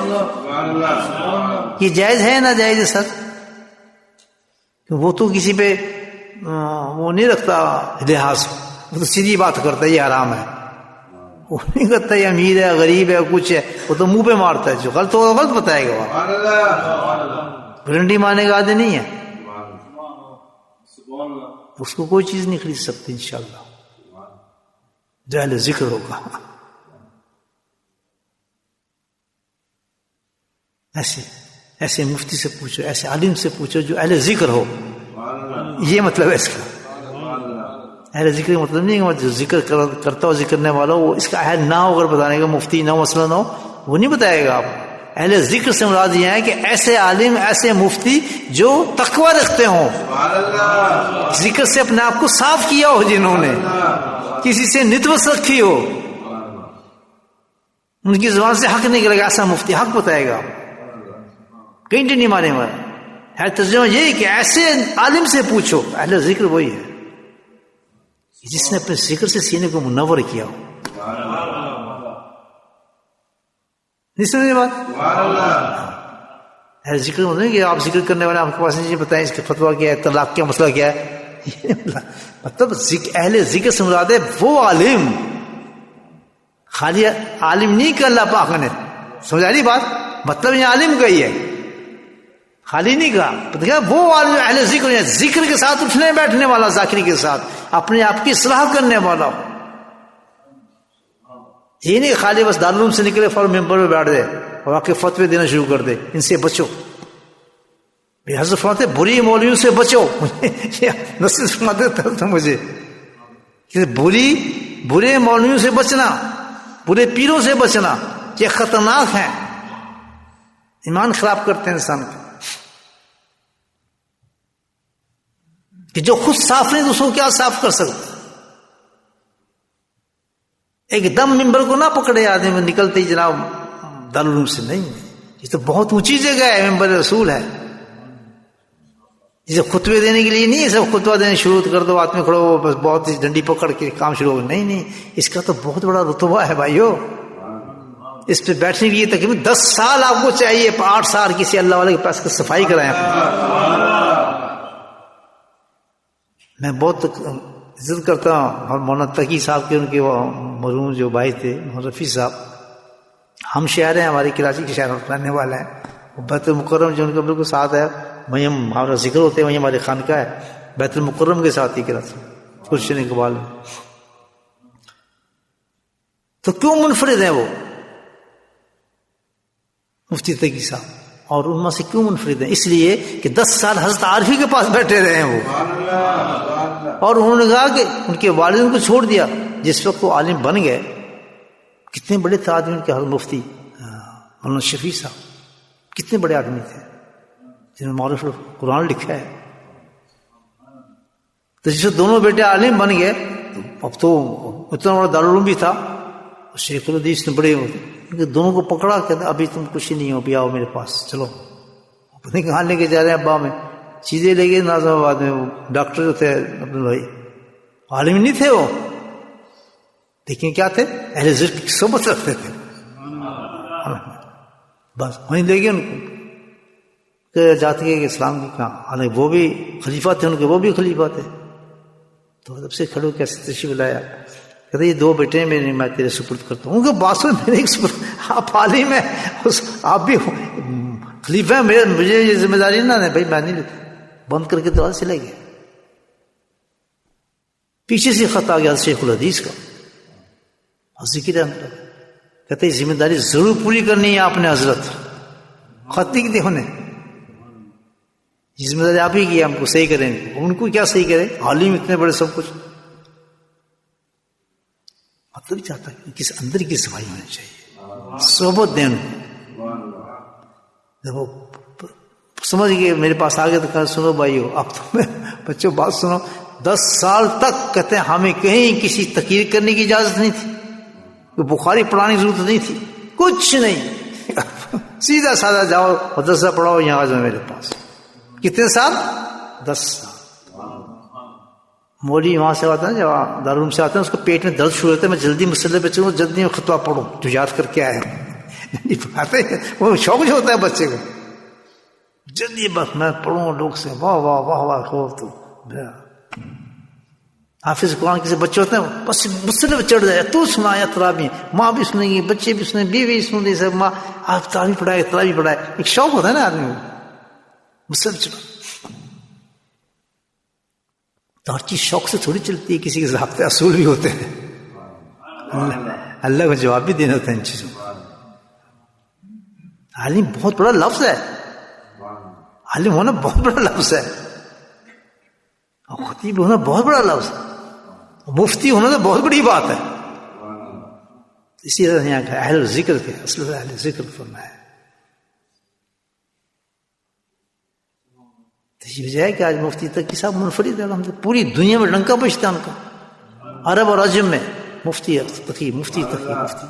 یہ جائز ہے نہ جائز ہے سر، وہ تو کسی پہ وہ نہیں رکھتا لحاظ، وہ تو سیدھی بات کرتا ہے یہ حرام ہے، وہ نہیں کرتا یہ امیر ہے غریب ہے کچھ ہے، وہ تو منہ پہ مارتا ہے، جو غلط ہوگا غلط بتائے گا، وہ گارنٹی مانے کا عادی نہیں ہے، اس کو کوئی چیز نہیں خرید سکتی انشاءاللہ جو اہل ذکر ہوگا۔ ایسے مفتی سے پوچھو، ایسے عالم سے پوچھو جو اہل ذکر ہو، یہ مطلب ہے اس کا۔ اہل ذکر کا مطلب نہیں ہے جو ذکر کرتا ہو، ذکر کرنے والا ہو، وہ اس کا اہل نہ ہو، اگر بتانے کا مفتی نہ ہو، مسئلہ نہ ہو، وہ نہیں بتائے گا آپ۔ اہل ذکر سے مراد یہ ہے کہ ایسے عالم، ایسے مفتی جو تقوی رکھتے ہوں، ذکر سے اپنے آپ کو صاف کیا ہو، جنہوں نے کسی سے نسبت رکھی ہو، ان کی زبان سے حق نکلے گا، ایسا مفتی حق بتائے گا، کہیں نہیں مانے گا۔ ہے ترجمہ یہی کہ ایسے عالم سے پوچھو، اہل ذکر وہی ہے جس نے اپنے ذکر سے سینے کو منور کیا ہو۔ نہیں سمجھے بات؟ اہل ذکر مطلب نہیں کہ آپ ذکر کرنے والے آپ کے پاس نہیں بتائیں اس کا فتویٰ کیا ہے، طلاق کا مسئلہ کیا ہے، مطلب اہل ذکر سے مراد ہے وہ عالم، خالی عالم نہیں کہ اللہ پاک نے، سمجھا رہی بات؟ مطلب یہ عالم کا ہی ہے، خالی نہیں کہا، وہ عالم اہل ذکر ہے، ذکر کے ساتھ اٹھنے بیٹھنے والا، ذاکری کے ساتھ اپنے آپ کی اصلاح کرنے والا ہو۔ یہ نہیں خالی بس دارالعلوم سے نکلے فوراً ممبر پہ بیٹھ دے اور آ کے فتوے دینا شروع کر دے، ان سے بچو۔ حضرت فرماتے بری مولویوں سے بچو، نصیحت فرماتے تھے مجھے کہ برے مولویوں سے بچنا، برے پیروں سے بچنا، یہ خطرناک ہیں، ایمان خراب کرتے ہیں انسان کا، کہ جو خود صاف نہیں تو اس کو کیا صاف کر سکتے۔ ایک دم ممبر کو نہ پکڑے آدمی نکلتے ہی جناب دارالعلوم سے، نہیں، یہ تو بہت اونچی جگہ ہے، ممبر رسول ہے، جسے خطبے دینے کے لیے نہیں ہے، سب خطبہ دینے شروع کر دو، آدمی کھڑو بس بہت ہی ڈنڈی پکڑ کے کام شروع ہو، نہیں، اس کا تو بہت بڑا رتبہ ہے بھائیو، اس پہ بیٹھنے کی تقریباً 10 سال آپ کو چاہیے، 8 سال کسی اللہ والے کے پاس کی صفائی کرائیں۔ میں بہت عزت کرتا ہوں اور مولانا تقی صاحب کے، ان کے وہ مرحوم جو بھائی تھے رفیع صاحب، ہم شہر ہیں، ہماری کراچی کے شہر رہنے والے ہیں، بیت المکرم جو ان کا بالکل ساتھ ہے، وہیں ہمارا ذکر ہوتے ہیں، وہیں ہماری خانقاہ ہے، بیت المکرم کے ساتھ ہی کراچی گلشن اقبال میں۔ تو کیوں منفرد ہیں وہ مفتی تقی صاحب، اور ان میں سے کیوں منفرد ہیں؟ اس لیے کہ 10 سال حضرت عارفی کے پاس بیٹھے رہے ہیں وہ، اور انہوں نے کہا کہ ان کے والد کو چھوڑ دیا، جس وقت وہ عالم بن گئے، کتنے بڑے تھے آدمی ان کے، حضرت مفتی مولانا شفیع صاحب کتنے بڑے آدمی تھے، جنہوں نے معرف قرآن لکھا ہے، تو جسے دونوں بیٹے عالم بن گئے تو اب تو اتنا بڑا دارالعلوم بھی تھا، شیخ الحدیث نے بڑے ہوتے دونوں کو پکڑا، کہتے ابھی تم کچھ ہی نہیں ہو، ابھی آؤ میرے پاس چلو. پتہ نہیں کہاں لے کے جا رہے ہیں ابا میں، چیزیں لے گئے نازم آباد میں. وہ ڈاکٹر جو تھے عبد بھائی عالم نہیں تھے وہ، لیکن کیا تھے، اہل ذکر کی صحبت رکھتے تھے. بس وہیں لے گئے ان کو جاتے کہ اسلام کی کہاں، حالانکہ وہ بھی خلیفہ تھے ان کے، وہ بھی خلیفہ تھے. تو ادب سے کھڑے کیسے تشریف لایا، کہتے یہ دو بیٹے میرے میں تیرے سپرد کرتا ہوں. ان کے بات میں میرے ایک سپرد، آپ عالم ہیں، آپ بھی خلیفہ ہیں، مجھے یہ ذمہ داری نہ بھائی میں نہیں لیتا. بند کر کے دروازے چلے گئے. پیچھے سے خط آ گیا شیخ الحدیث کا، ذکر ہے، کہتے ہیں ذمہ داری ضرور پوری کرنی ہے آپ نے حضرت. خط نہیں دے انہیں، ذمہ داری آپ ہی کی، ہم کو صحیح کریں گے. ان کو کیا صحیح کریں، عالم اتنے بڑے سب کچھ. مطلب چاہتا ہے کس اندر کی صفائی ہونی چاہیے، صحبت دیں ان کو. جب وہ سمجھ گئے میرے پاس آ گئے تو کہا سنو بھائیو، اب تم بچوں بات سنو. 10 سال تک کہتے ہیں ہمیں کہیں کسی تقریر کرنے کی اجازت نہیں تھی، بخاری پڑھانے کی ضرورت نہیں تھی، کچھ نہیں. سیدھا سادہ جاؤ مدرسہ پڑھاؤ، یہاں آ جاؤ میرے پاس. کتنے سال؟ 10 سال. مولوی وہاں سے آتا ہے، جب دارالعلوم سے آتے ہیں، اس کو پیٹ میں درد شروع ہوتا ہے، میں جلدی مسئلے پہ چلوں، جلدی میں خطبہ پڑھوں جو یاد کر کے آئے پڑھاتے ہیں. وہ شوق جو ہوتا ہے بچے کو، جلدی بس میں پڑھوں لوگ سے، واہ واہ واہ واہ. خوب تو حافظ قرآن کسی بچے ہوتے ہیں بس مسئلے پہ چڑھ جائے، تو سنا یا تراویح، ماں بھی سنیں گی، بچے بھی سنیں، بیوی بھی سن رہی، سب ماں آپ تراویح پڑھائے تراویح پڑھائے. ایک شوق ہوتا ہے نا آدمی کو، مسئلے پہ چڑھا. تو ہر چیز شوق سے تھوڑی چلتی ہے، کسی کے ضابطے اصول بھی ہوتے ہیں. اللہ کو جواب بھی دینا ہوتا ہے ان چیزوں کو. عالم بہت بڑا لفظ ہے، عالم ہونا بہت بڑا لفظ ہے، اور خطیب ہونا بہت بڑا لفظ ہے، مفتی ہونا تو بہت بڑی بات ہے. اسی طرح یہاں کا اہل ذکر کے اصل اہل ذکر فرمایا ہے. یہ وجہ ہے کہ آج مفتی تقی صاحب منفرد ہے، ہم پوری دنیا میں ڈنکا بجتا ہے ان کا، عرب اور عجم میں مفتی تقی مفتی تقی مفتی.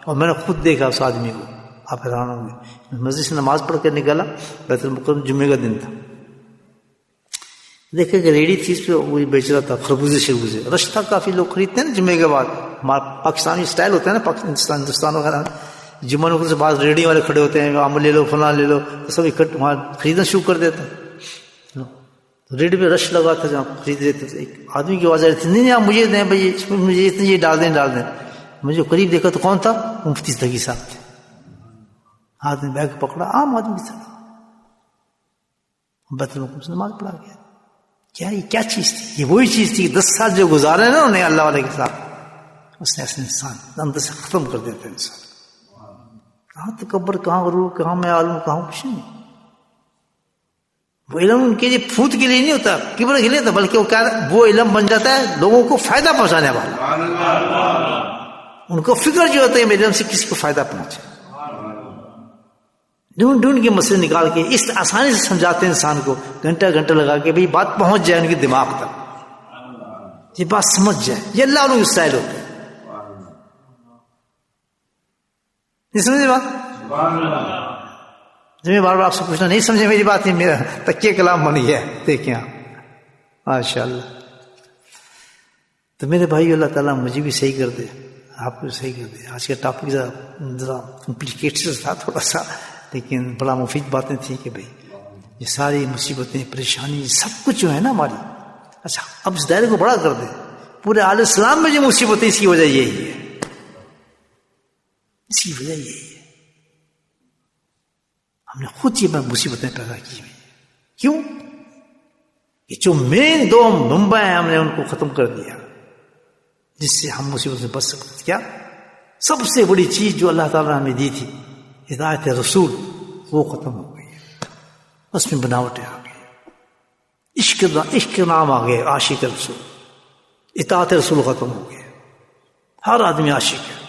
اور میں نے خود دیکھا اس آدمی کو، آپ حیران ہوں گے. مسجد سے نماز پڑھ کر نکالا، بیت المقدم جمعے کا دن تھا، دیکھے کہ ریڑھی تھی، اس پہ وہی بیچ رہا تھا خربوزے شربوزے. رش تھا، کافی لوگ خریدتے ہیں نا جمعے کے بعد، پاکستانی اسٹائل ہوتا ہے نا، پاکستان ہندوستان وغیرہ جمعہ سے بعد ریڑھی والے کھڑے ہوتے ہیں، آم لے لو فلاں لے لو، تو سب اکٹھے وہاں خریدنا شروع کر دیتے ہیں. ریڈی پہ رش لگا تھا جہاں خرید رہے تھے. ایک آدمی کی آواز آ رہی تھی، نہیں نہیں آپ مجھے دیں بھائی، مجھے اتنے یہ ڈال دیں. مجھے قریب دیکھا تو کون تھا، مفتی تقی صاحب تھے. آدمی بیگ پکڑا، عام آدمی تھا، بیت المقدم سے نماز پڑھا گیا. کیا یہ کیا چیز تھی؟ یہ وہی چیز تھی 10 سال جو گزارے نا انہیں اللہ والے کے ساتھ، اس نے ایسے انسان اندر سے ختم کر دیتا ہے. انسان کہاں تکبر، کہاں غرور، کہاں میں عالم، کہاں کچھ نہیں. وہ علم ان کے لیے پھوت کے لیے نہیں ہوتا، کبر کے لیے ہوتا، بلکہ وہ کیا وہ علم بن جاتا ہے لوگوں کو فائدہ پہنچانے والا. ان کو فکر جو ہوتا ہے میرے علم سے کسی کو فائدہ پہنچے، ڈھونڈ ڈھونڈ کے مسئلے نکال کے اس آسانی سے سمجھاتے ہیں انسان کو، گھنٹہ گھنٹہ لگا کے بھئی بات پہنچ جائے ان کے دماغ تک، یہ بات سمجھ جائے. یہ اللہ والوں کی اسٹائل ہوتا ہے. نہیں سمجھے بات؟ جب میں بار بار آپ سے پوچھنا نہیں سمجھے میری بات، نہیں میرا تکیہ کلام بن گیا ہے. دیکھیں آپ ماشاء اللہ. تو میرے بھائی اللہ تعالیٰ مجھے بھی صحیح کر دے، آپ کو بھی صحیح کر دے. آج کا ٹاپک ذرا کمپلیکیٹڈ تھا تھوڑا سا، لیکن بڑا مفید باتیں تھیں کہ بھئی یہ ساری مصیبتیں پریشانی سب کچھ جو ہے نا ہماری، اچھا اب اس دائرے کو بڑا کر دیں. پورے عالم اسلام میں جو مصیبتیں، اس کی وجہ یہی ہے، اس کی وجہ یہی ہے. ہم نے خود یہ مصیبتیں پیدا کی ہوئی. کیوں؟ کہ جو مین 2 منبع ہیں ہم نے ان کو ختم کر دیا، جس سے ہم مصیبت سے بچ سکتے تھے. کیا؟ سب سے بڑی چیز جو اللہ تعالیٰ نے ہمیں دی تھی، ہدایت رسول، وہ ختم ہو گئی. اس میں بناوٹیں آ گئی، عشق نام آ گئے، عاشق رسول، اطاعت رسول ختم ہو گئے. ہر آدمی عاشق ہے،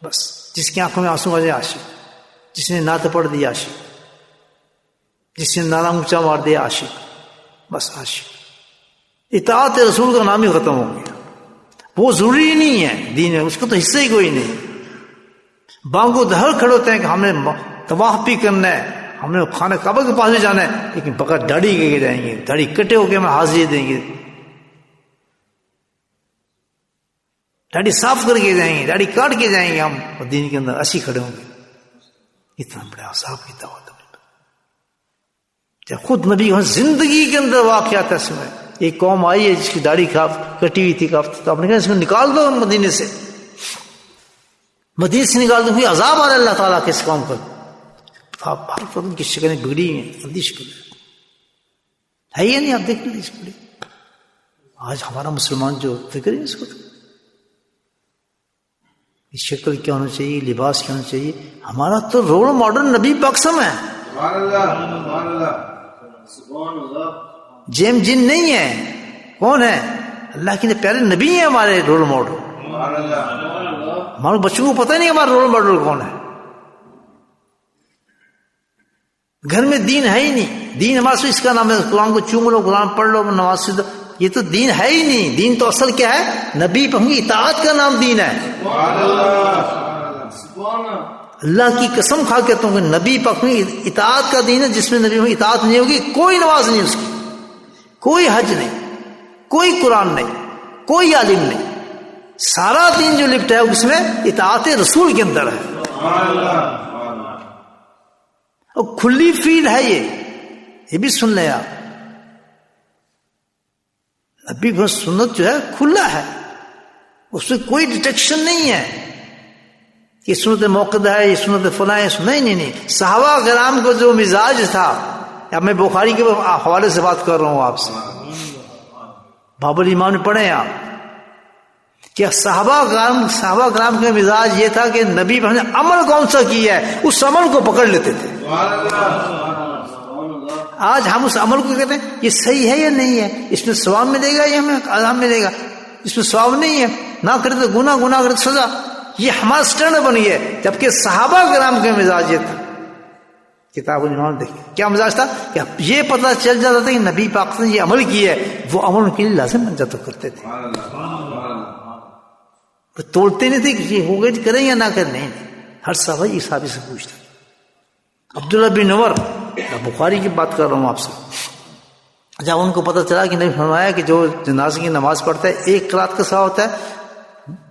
بس جس کی آنکھوں میں آنسو آ جائے عاشق، جس نے نعت پڑھ دی عاشق، جس نے نعرہ اونچا مار دیا عاشق، بس عاشق. اطاعت رسول کا نام ہی ختم ہو گیا. وہ ضروری نہیں ہے دین میں، اس کو تو حصہ ہی کوئی نہیں. بانگو دہر کھڑے ہوتے ہیں کہ ہم نے طواف بھی کرنا ہے، ہم نے خانہ کعبہ کے پاس بھی جانا ہے، لیکن بغیر داڑھی کے جائیں گے، داڑھی کٹے ہو کے ہمیں حاضری دیں گے، داڑھی صاف کر کے جائیں گے، داڑھی کاٹ کے جائیں گے ہم، اور دین کے اندر ایسے کھڑے ہوں گے. اتنا بڑا عذاب کی دعوت. جب خود نبی زندگی کے اندر واقعات ایسے میں ایک قوم آئی ہے جس کی داڑھی کٹی ہوئی تھی کافی، تو آپ نے کہا اس کو نکال دو مدینے سے، مدینے سے نکال دو، کوئی عذاب آ رہا ہے اللہ تعالیٰ کے اس قوم پر. آپ ان کی شکلیں بگڑی ہیں، گندی شکل ہے یا نہیں؟ آپ دیکھ لیجیے اس بڑی. آج ہمارا مسلمان جو فکر ہے اس کو، شکل کیا ہونا چاہیے، لباس کیا ہونا چاہیے. ہمارا تو رول ماڈل نبی پاکسم ہے. سبحان اللہ، سبحان اللہ، سبحان اللہ. جیم جن نہیں ہے، کون ہے؟ اللہ کے پیارے نبی ہیں ہمارے رول ماڈل. سبحان اللہ. ہمارے بچوں کو پتہ نہیں ہمارا رول ماڈل کون ہے. گھر میں دین ہے ہی نہیں. دین ہمارے سے اس کا نام ہے قرآن کو چوم لو، قرآن پڑھ لو، نماز سے، یہ تو دین ہے ہی نہیں. دین تو اصل کیا ہے؟ نبی پر اطاعت کا نام دین ہے. سبحان اللہ، سبحان اللہ. اللہ کی قسم کھا کے تم کہ نبی پاک میں اطاعت کا دین ہے. جس میں نبی میں اطاعت نہیں ہوگی، کوئی نماز نہیں اس کی، کوئی حج نہیں، کوئی قرآن نہیں، کوئی عالم نہیں. سارا دین جو لپٹا ہے اس میں اطاعت رسول کے اندر ہے. سبحان اللہ. اور کھلی فیلڈ ہے یہ بھی سن لیں آپ. نبی کی سنت جو ہے کھلا ہے، اس میں کوئی ڈیٹیکشن نہیں ہے کہ سنت موقع ہے، یہ سنت فلاں ہے. نہیں. صحابہ کرام کو جو مزاج تھا، اب میں بخاری کے حوالے سے بات کر رہا ہوں آپ سے، باب الایمان میں پڑھیں آپ کہ صحابہ کرام کا مزاج یہ تھا کہ نبی نے عمل کون سا کیا ہے اس عمل کو پکڑ لیتے تھے. آج ہم اس عمل کو کہتے ہیں یہ صحیح ہے یا نہیں ہے، اس میں ثواب ملے گا یا ہمیں عذاب ملے گا. اس میں ثواب نہیں ہے، نہ کرے تو گناہ کرے تو سزا. یہ ہمارا اسٹینڈرڈ بن گیا ہے. جبکہ صحابہ کرام کا مزاج یہ تھا. کتاب الایمان دیکھیں کیا مزاج تھا کہ یہ پتہ چل جاتا تھا کہ نبی پاک نے یہ عمل کیا ہے، وہ عمل ان کے لیے لازم بن جاتا کرتے تھے. وہ توڑتے نہیں تھے کہ یہ ہو گئے کریں یا نہ کریں. نہیں، ہر صحابہ یہ صحابی سے پوچھتا. عبداللہ بن عمر، بخاری کی بات کر رہا ہوں آپ سے، جب ان کو پتہ چلا کہ نبی فرمایا کہ جو جنازے کی نماز پڑھتا ہے 1 قرات کا ثواب ہوتا ہے،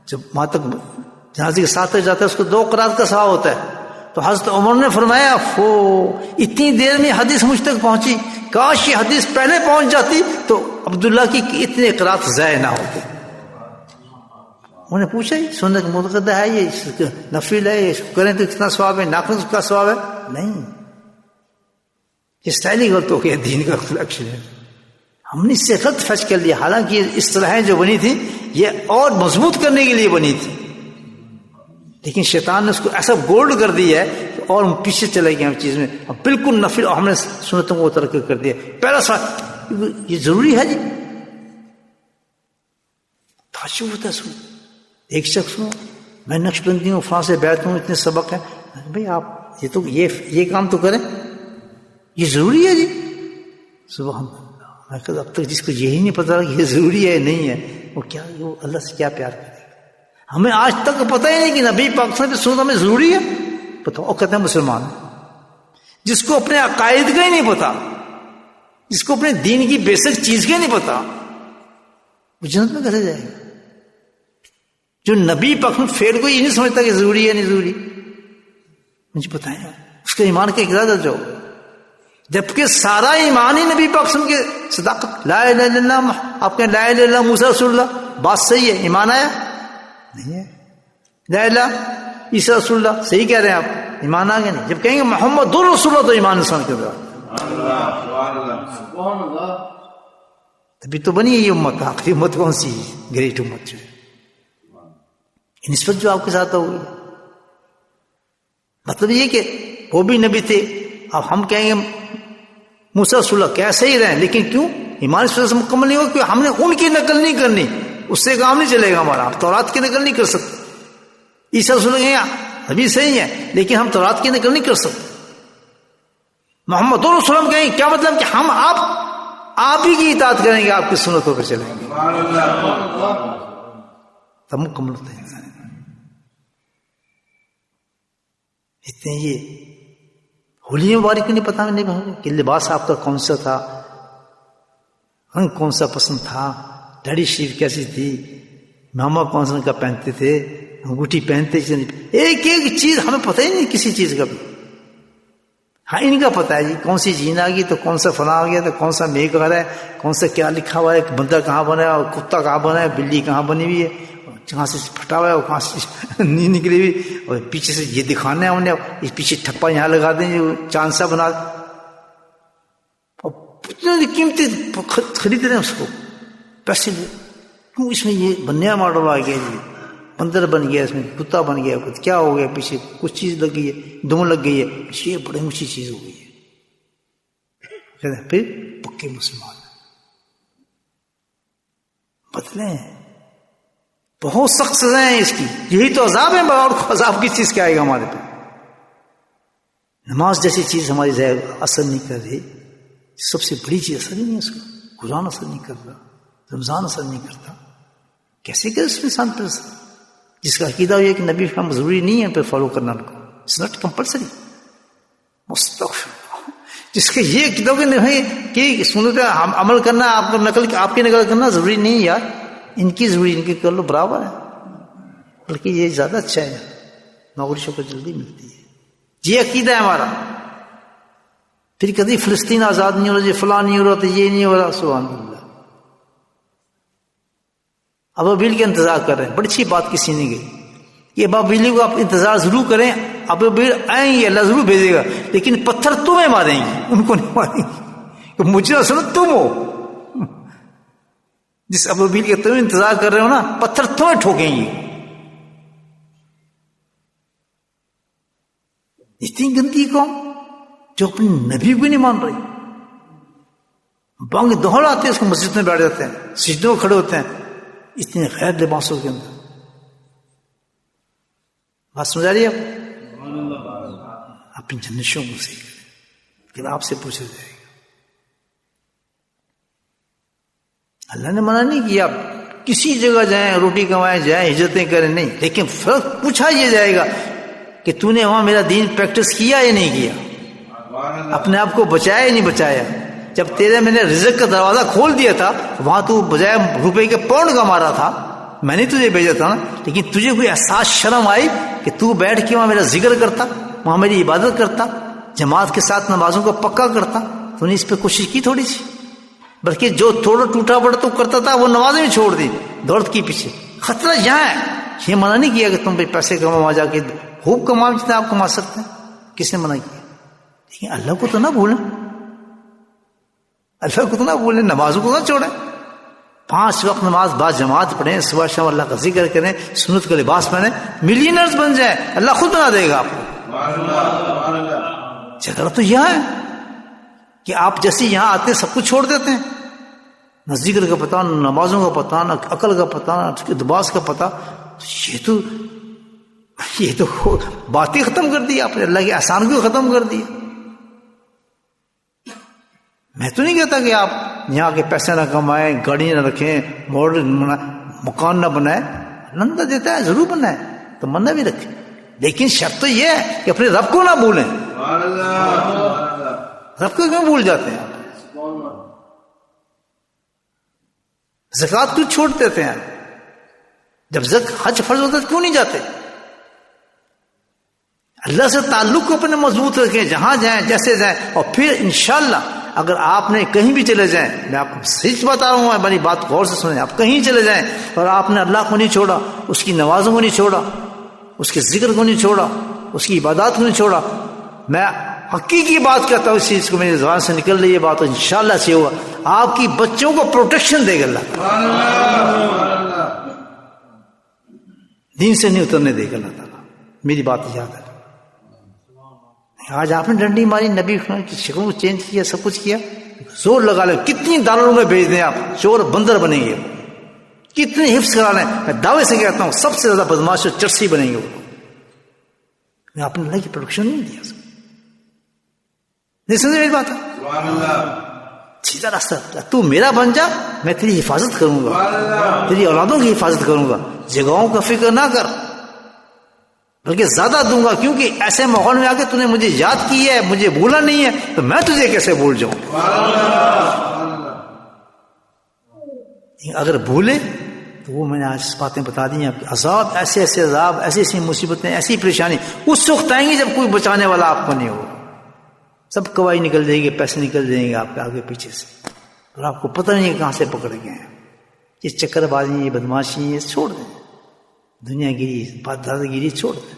جب وہاں تک جنازے کے ساتھ جاتا ہے اس کو 2 قرات کا ثواب ہوتا ہے. تو حضرت عمر نے فرمایا اتنی دیر میں حدیث مجھ تک پہنچی، کاش یہ حدیث پہلے پہنچ جاتی تو عبداللہ کی اتنے قرات ضائع نہ ہوتے. انہوں نے پوچھا ہی سنت متقدہ ہے، یہ نفل ہے، یہ کریں تو کتنا ثواب ہے، نہ کریں تو کتنا ثواب ہے. نہیں، یہ اسٹائل ہی غلط ہو گیا دین کا کلیکشن ہے. ہم نے اس سے غلط فیچ کر لیا، حالانکہ یہ اصطلاحیں جو بنی تھی یہ اور مضبوط کرنے کے لیے بنی تھی، لیکن شیطان نے اس کو ایسا گولڈ کر دیا ہے کہ اور ہم پیچھے چلے گئے ہم چیز میں، بالکل نفل، اور ہم نے سنتوں کو ترک کر دیا. پہلا سوال یہ ضروری ہے جی؟ تعجب ہوتا ہے سن. ایک شخص ہوں میں نقش بندی ہوں، فلاں سے بیعت ہوں، اتنے سبق ہیں. بھائی آپ یہ کام تو کریں، یہ ضروری ہے جی؟ سبحان اللہ. میں کہتا اب تک جس کو یہی نہیں پتا کہ یہ ضروری ہے نہیں ہے، وہ اللہ سے کیا پیار کرے گا. ہمیں آج تک پتہ ہی نہیں کہ نبی پاک صلی اللہ علیہ وسلم سنت ہمیں ضروری ہے. بتاؤ، اور کہتے ہیں مسلمان جس کو اپنے عقائد کا ہی نہیں پتا، جس کو اپنے دین کی بیسک چیز کا ہی نہیں پتا، وہ جنت میں کیسے جائے گا؟ جو نبی پاک میں فعل کو یہ نہیں سمجھتا کہ ضروری ہے نہیں ضروری، مجھے بتائیں اس کا ایمان کا اقرار جو، جبکہ سارا ایمان ہی نبی پاک صلی اللہ علیہ وسلم کے صداقت. لا الہ الا اللہ، آپ کہیں لا الہ الا اللہ موسیٰ رسول اللہ، بات صحیح ہے، ایمان آیا نہیں ہے. لا الہ عیسیٰ رسول اللہ، صحیح کہہ رہے ہیں آپ، ایمان آ گیا نہیں. جب کہیں گے محمد رسول اللہ تو ایمان انسان کے اندر. تبھی تو بنی ہے یہ امت. آخری امت کون سی؟ گریٹ امت جو ہے، نسبت جو آپ کے ساتھ ہوگی. مطلب یہ کہ وہ بھی نبی تھے. اب ہم کہیں گے موسیٰ رسول اللہ، کیسے ہی رہیں، لیکن کیوں ایمان اس وجہ سے مکمل نہیں ہو کہ ہم نے ان کی نقل نہیں کرنی، اس سے کام نہیں چلے گا ہمارا. ہم تورات کی نقل نہیں کر سکتے. عیسیٰ رسول اللہ کہیں ابھی صحیح ہے لیکن ہم تورات کی نقل نہیں کر سکتے. محمد رسول اللہ کہیں کیا مطلب کہ ہم آپ آپ ہی کی اطاعت کریں گے، آپ کی سنتوں پہ چلیں گے، سبحان اللہ تب مکمل ہوتا ہے انسان۔ اتنے یہ ہولی مبارک کو نہیں پتا نہیں بھائی کہ لباس آپ کا کون سا تھا، رنگ کون سا پسند تھا، داڑھی شریف کیسی تھی، ماما کون سا رنگ کا پہنتے تھے، انگوٹھی پہنتے تھے، ایک ایک چیز ہمیں پتہ ہی نہیں کسی چیز کا بھی۔ ہاں ان کا پتہ ہے جی کون سی جین آ گئی تو کون سا فلاں آ گیا تو کون سا میک آ رہا ہے، کون سا کیا لکھا ہوا ہے، بندر کہاں بنا ہے اور کتا کہاں بنا ہے، بلی کہاں بنی ہوئی ہے، کہاں سے پھٹا ہوا ہے اور کہاں سے نہیں نکلی ہوئی، اور پیچھے سے یہ دکھانا ہے انہیں، اس پیچھے ٹھپا یہاں لگا دیں جو چاند سا بنا، اور اتنے قیمتی خرید رہے ہیں اس کو پیسے لے، کیوں اس میں یہ نیا ماڈل آ گیا جی، بندر بن گیا، اس میں کتا بن گیا، کچھ کیا ہو گیا، پیچھے کچھ چیز لگ گئی ہے، دم لگ گئی ہے، یہ بڑی اونچی چیز ہو گئی ہے، پھر پکے مسلمان بدلیں، بہت سخت سزائیں ہیں اس کی، یہی تو عذاب ہے، اور عذاب کی چیز کیا آئے گا ہمارے پہ؟ نماز جیسی چیز ہماری اثر نہیں کر رہی، سب سے بڑی چیز اثر ہی نہیں ہے اس کا، قرآن اثر نہیں کر رہا، رمضان اثر نہیں کرتا، کیسے کہ اس انسان پر اثر؟ جس کا عقیدہ یہ کہ نبی کا ضروری نہیں ہے پہ فالو کرنا ان کو، اٹس ناٹ کمپلسری، مستغفر، جس کا یہ عقیدہ نہیں کہ سنت عمل کرنا، آپ کو نقل آپ کی نقل کرنا ضروری نہیں یار، ان کی ضروری، ان کی کر لو برابر ہے، بلکہ یہ زیادہ اچھا ہے، نوکری شوکر جلدی ملتی ہے، یہ عقیدہ ہے ہمارا۔ پھر کبھی فلسطین آزاد نہیں ہو رہا، یہ فلاں نہیں ہو رہا، تو یہ نہیں ہو رہا، سبحان اللہ، ابابیل کا انتظار کر رہے ہیں، بڑی اچھی بات کسی نے گئی، یہ ابابیلی کو آپ انتظار ضرور کریں، ابابیل آئیں گے، اللہ ضرور بھیجے گا، لیکن پتھر تمہیں ماریں گے، ان کو نہیں ماریں گے، مجھے نہ سنو تم ہو، جس ابابیل کے تم انتظار کر رہے ہو نا، پتھر تمہیں ٹھوکیں گے، اتنی گندی قوم جو اپنے نبی کو نہیں مان رہی، بانگ دوہراتے اس کو مسجد میں بیٹھ جاتے ہیں، سجدوں میں کھڑے ہوتے ہیں، اتنے غیر لباسوں کے اندر، بات سمجھا رہی ہے آپ؟ اپنی جنشوں کو سیکھ پھر آپ سے پوچھا جائے گا، اللہ نے منع نہیں کیا کسی جگہ جائیں، روٹی کمائیں، جائیں، ہجرتیں کریں، نہیں، لیکن فرق پوچھا یہ جائے گا کہ تو نے وہاں میرا دین پریکٹس کیا یا نہیں کیا، اپنے آپ کو بچایا یا نہیں بچایا؟ جب تیرے میں نے رزق کا دروازہ کھول دیا تھا، وہاں تو بجائے روپے کے پاؤنڈ کا مارا تھا، میں نے تجھے بھیجا تھا نا، لیکن تجھے کوئی احساس شرم آئی کہ تو بیٹھ کے وہاں میرا ذکر کرتا، وہاں میری عبادت کرتا، جماعت کے ساتھ نمازوں کو پکا کرتا، تو نے اس پہ کوشش کی تھوڑی سی؟ بلکہ جو تھوڑا ٹوٹا بڑا تو کرتا تھا وہ نمازیں بھی چھوڑ دی، دولت کی پیچھے، خطرہ یہاں ہے، یہ منع نہیں کیا کہ تم بھی پیسے کماؤ، وہاں جا کے خوب کماؤ جتنے آپ کما سکتے ہیں، کس نے منع کیا؟ لیکن اللہ کو تو نہ بھولیں، اللہ کو تو نہ بھولیں، نمازوں کو نہ چھوڑیں، 5 وقت نماز بعد جماعت پڑھیں، صبح شام اللہ کا ذکر کریں، سنت کا لباس پہنیں، ملینرز بن جائیں، اللہ خود بنا دے گا آپ کو۔ جھگڑا تو یہاں ہے کہ آپ جیسے یہاں آتے سب کچھ چھوڑ دیتے ہیں، نہ ذکر کا پتہ، نہ نمازوں کا پتہ، نہ عقل کا پتہ، نہ لباس کا پتہ، یہ تو باتیں ختم کر دی آپ نے، اللہ کے احسان کو ختم کر دیا۔ میں تو نہیں کہتا کہ آپ یہاں کے پیسے نہ کمائیں، گاڑی نہ رکھیں، ماڈل مکان نہ بنائیں، اللہ دیتا ہے ضرور بنائیں، تو منع بھی رکھیں، لیکن شرط تو یہ ہے کہ اپنے رب کو نہ بھولیں۔ رب کو کیوں بھول جاتے ہیں آپ؟ زکوٰۃ کیوں چھوڑ دیتے ہیں؟ جب حج فرض ہوتا ہے کیوں نہیں جاتے؟ اللہ سے تعلق کو اپنے مضبوط رکھیں، جہاں جائیں، جیسے جائیں، اور پھر انشاءاللہ اگر آپ نے کہیں بھی چلے جائیں، میں آپ کو صحیح بتا رہا ہوں، ہماری بات غور سے سنیں، آپ کہیں چلے جائیں اور آپ نے اللہ کو نہیں چھوڑا، اس کی نمازوں کو نہیں چھوڑا، اس کے ذکر کو نہیں چھوڑا، اس کی عبادات کو نہیں چھوڑا، میں حقیقی بات کرتا ہوں، اس چیز کو میری زبان سے نکل رہی ہے بات، انشاءاللہ سے ہوگا، آپ کی بچوں کو پروٹیکشن دے گا اللہ، دین سے نہیں اترنے دے گا اللہ تعالیٰ، میری بات یاد ہے۔ آج آپ نے ڈنڈی ماری، نبی کی شکل کو چینج کیا، سب کچھ کیا، زور لگا لیں، کتنی داروں میں بھیج دیں آپ، چور بندر بنیں گے، کتنے حفظ کرا لیں، میں دعوے سے کہتا ہوں سب سے زیادہ بدماش اور چرسی بنیں گے وہ، آپ نے اللہ کی پروٹیکشن نہیں دیا، نہیں سمجھے میری بات ہے؟ سیدھا راستہ، تو میرا بن جا، میں تیری حفاظت کروں گا، تیری اولادوں کی حفاظت کروں گا، جگہوں کا فکر نہ کر، بلکہ زیادہ دوں گا، کیونکہ ایسے ماحول میں آ کے تو نے مجھے یاد کی ہے، مجھے بھولا نہیں ہے، تو میں تجھے کیسے بھول جاؤں؟ اگر بھولے تو وہ میں نے آج باتیں بتا دی ہیں، عذاب، ایسے ایسے عذاب، ایسی ایسی مصیبتیں، ایسی پریشانی اس وقت آئیں گی جب کوئی بچانے والا آپ کو نہیں ہوگا، سب کوائی نکل جائے گی، پیسے نکل جائیں گے آپ کے آگے پیچھے سے، اور آپ کو پتہ نہیں کہاں سے پکڑ گئے ہیں۔ یہ چکر بازی، یہ بدماشی، یہ چھوڑ دیں، دنیا گیری، دادا گیری چھوڑ دیں،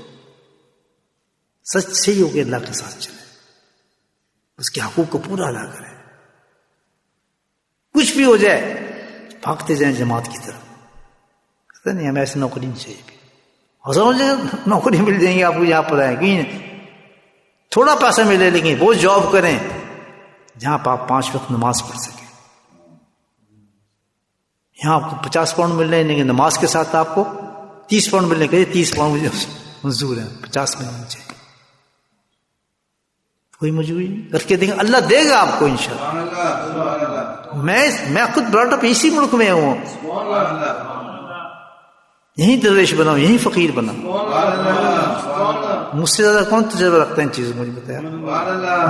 سچ صحیح ہو کے اللہ کے ساتھ چلے، اس کے حقوق کو پورا ادا کریں، کچھ بھی ہو جائے بھاگتے جائیں جماعت کی طرف، کہتے نہیں ہمیں ایسی نوکری نہیں چاہیے، ہزاروں جگہ نوکری مل جائیں گی آپ کو، یہاں پر آئیں گی، تھوڑا پیسہ ملے لیکن وہ جاب کریں جہاں پر آپ 5 وقت نماز پڑھ سکیں۔ یہاں آپ کو 50 پاؤنڈ مل رہے ہیں لیکن نماز کے ساتھ آپ کو 30 پاؤنڈ ملنے کے، 30 پاؤنڈ مجھے منظور ہے، 50 ملنے چاہیے، کوئی مجبوری نہیں، کر کے دیں گے، اللہ دے گا آپ کو انشاءاللہ۔ میں خود براٹ اپ اسی ملک میں ہوں، یہیں درویش بنا ہوں، یہیں فقیر بنا ہوں، مجھ سے زیادہ کون تجربہ رکھتا ہے ان چیزوں، مجھے بتایا،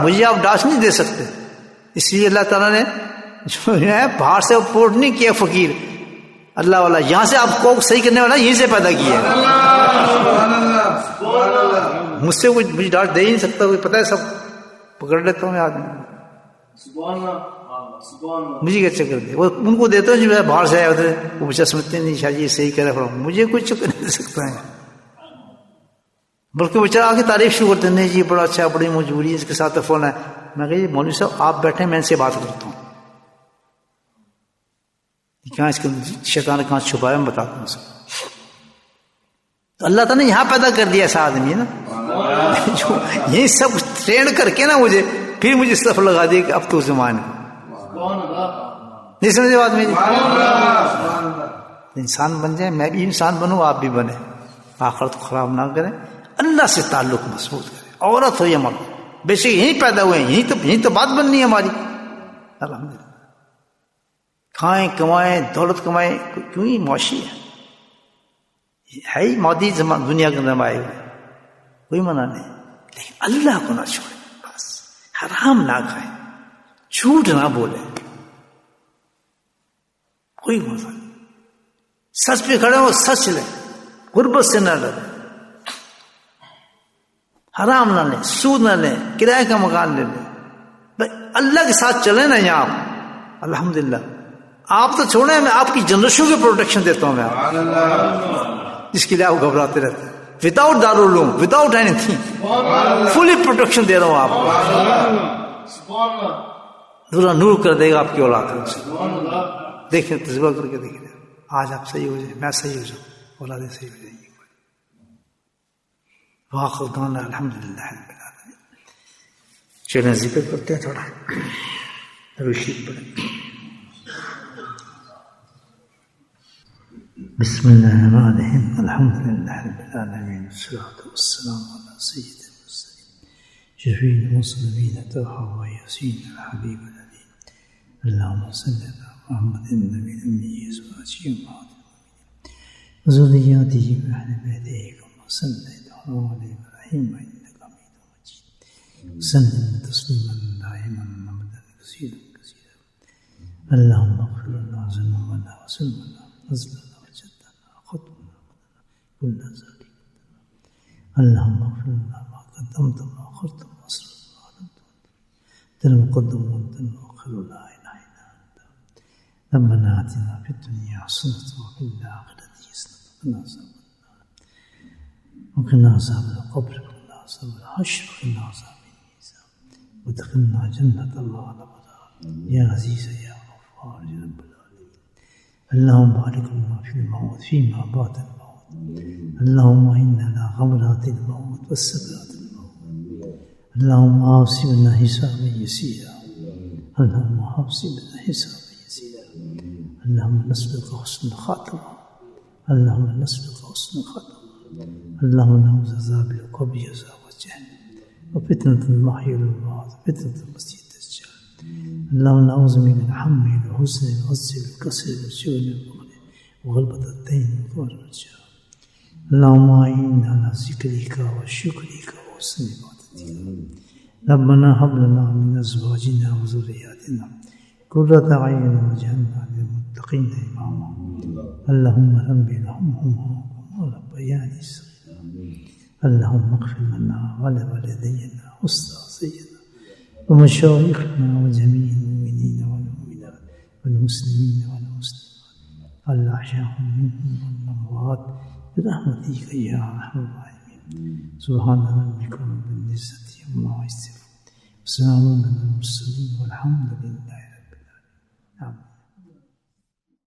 مجھے آپ ڈاش نہیں دے سکتے، اس لیے اللہ تعالیٰ نے جو ہے باہر سے اپورٹ نہیں کیا فقیر، اللہ والا یہاں سے آپ کو صحیح کرنے والا یہیں سے پیدا کیا ہے، مجھ سے کوئی مجھے ڈاش دے ہی نہیں سکتا، کوئی پتہ ہے سب پکڑ لیتا ہوں میں آدمی، مجھے کیا چکر دے، وہ ان کو دیتا ہوں جو ہے باہر سے آئے ہوتے وہ بچہ سمجھتے نہیں شاید یہ صحیح کہہ رہا، مجھے کوئی چکر نہیں دے سکتا ہے، بلکہ بچہ آ کے تعریف شروع کرتے ہیں، نہیں جی بڑا اچھا، بڑی مجبوری ہے، اس کے ساتھ فون ہے، میں کہا جی مولوی صاحب آپ بیٹھے میں ان سے بات کرتا ہوں، کہاں اس کے شیطان کہاں چھپایا میں بتاتا ہوں سب، تو اللہ تعالیٰ نے یہاں پیدا کر دیا ایسا آدمی نا جو یہی سب ٹرینڈ کر کے نا مجھے پھر مجھے صف لگا دی کہ اب تو زمان نہیں سمجھے بات میری، انسان بن جائے، میں بھی انسان بنوں، آپ بھی بنے، آخرت کو خراب نہ کریں، اللہ سے تعلق مضبوط کریں، عورت ہو یا مرد، بے شک یہیں پیدا ہوئے ہیں، یہیں تو بات بننی ہے ہماری، الحمدللہ، کھائیں کمائیں دولت کمائیں، کیوں ہی معاشی ہے ہی مادی دنیا کے اندر آئے ہوئے، کوئی منع نہیں، لیکن اللہ کو نہ چھوڑیں، بس حرام نہ کھائیں، جھوٹ نہ بولیں، کوئی مسئلہ نہیں، سچ پہ کھڑے ہو سچ لیں، غربت سے نہ ڈریں، حرام نہ لیں، سود نہ لیں، کرائے کا مکان لے لیں، بھائی اللہ کے ساتھ چلیں نا یہاں آپ، الحمدللہ، آپ تو چھوڑیں، میں آپ کی جنریشن کو پروٹیکشن دیتا ہوں میں آپ، جس کے لیے آپ گھبراتے رہتے ہیں، وداؤٹ دارالعلوم، without anything, fully protection دے رہا ہوں آپ کو، پورا نور کر دے گا آپ کی اولاد سے، دیکھیں تجربہ کر کے دیکھیں، آج آپ صحیح ہو جائیں، میں صحیح ہو جاؤں، اولادیں صحیح ہو جائیں گی، واقع دعوانا الحمدللہ رب العالمین۔ چلیں ذکر کرتے ہیں تھوڑا، رشید پڑھیں۔ بسم اللہ الرحمن الرحیم، الحمدللہ رب العالمین، والصلاة والسلام علی سید المرسلین شفیع المرسلین طه و یاسین الحبیب الامین، اللہم صلی علی محمد النبی الامی ازواجہ امہات المؤمنین وذریاتہ واہل بیتہ کما صلیت علی ابراہیم انک حمید مجید، وسلم تسلیما دائما ابدا کثیرا کثیرا، اللہم اغفر لنا ذنوبنا وسلمنا نزلنا كل ذلك، اللهم اغفر لنا ما قدمت وما أخرت وما أسررت وما أعلنت، أنت المقدم وأنت المؤخر، لا إله إلا أنت، ربنا آتنا في الدنيا حسنة وفي الآخرة حسنة وقنا عذاب القبر وقنا عذاب الحشر وقنا عذاب الميزان وادخلنا جنة الله الأبرار يا عزيز يا غفار يا رب العالمين، اللهم بارك لنا في الموت فيما بات الموت، اللهم إنا على غمرات الموت والسكرات الموت، اللهم حاسبنا حسابا يسيرا، اللهم حاسبنا حسابا يسيرا، اللهم نسألك حسن الخاتمة، اللهم نسألك حسن الخاتمة، اللهم نعوذ عذاب القبر وعذاب الجحيم وفتنة المحيا والممات وفتنة المسيح الدجال، اللهم نعوذ بك من الهم والحزن والغصب والكسل والجبن والبخل وغلبة الدين وفقر الرجال. اللهم أعنا على ذكرك وشكرك وحسن عبادتك. ربنا هب لنا من أزواجنا وذرياتنا قرة أعين واجعلنا للمتقين إماما. اللهم رب ارحمهما كما ربياني صغيرا. اللهم اغفر لنا ولوالدينا وأستاذنا ومشايخنا وجميع المؤمنين والمؤمنات والمسلمين والمسلمات الأحياء منهم والأموات برحمتك يا أرحم الراحمين. سبحان ربك رب العزة عما يصفون وسلام على المرسلين والحمد لله رب العالمين.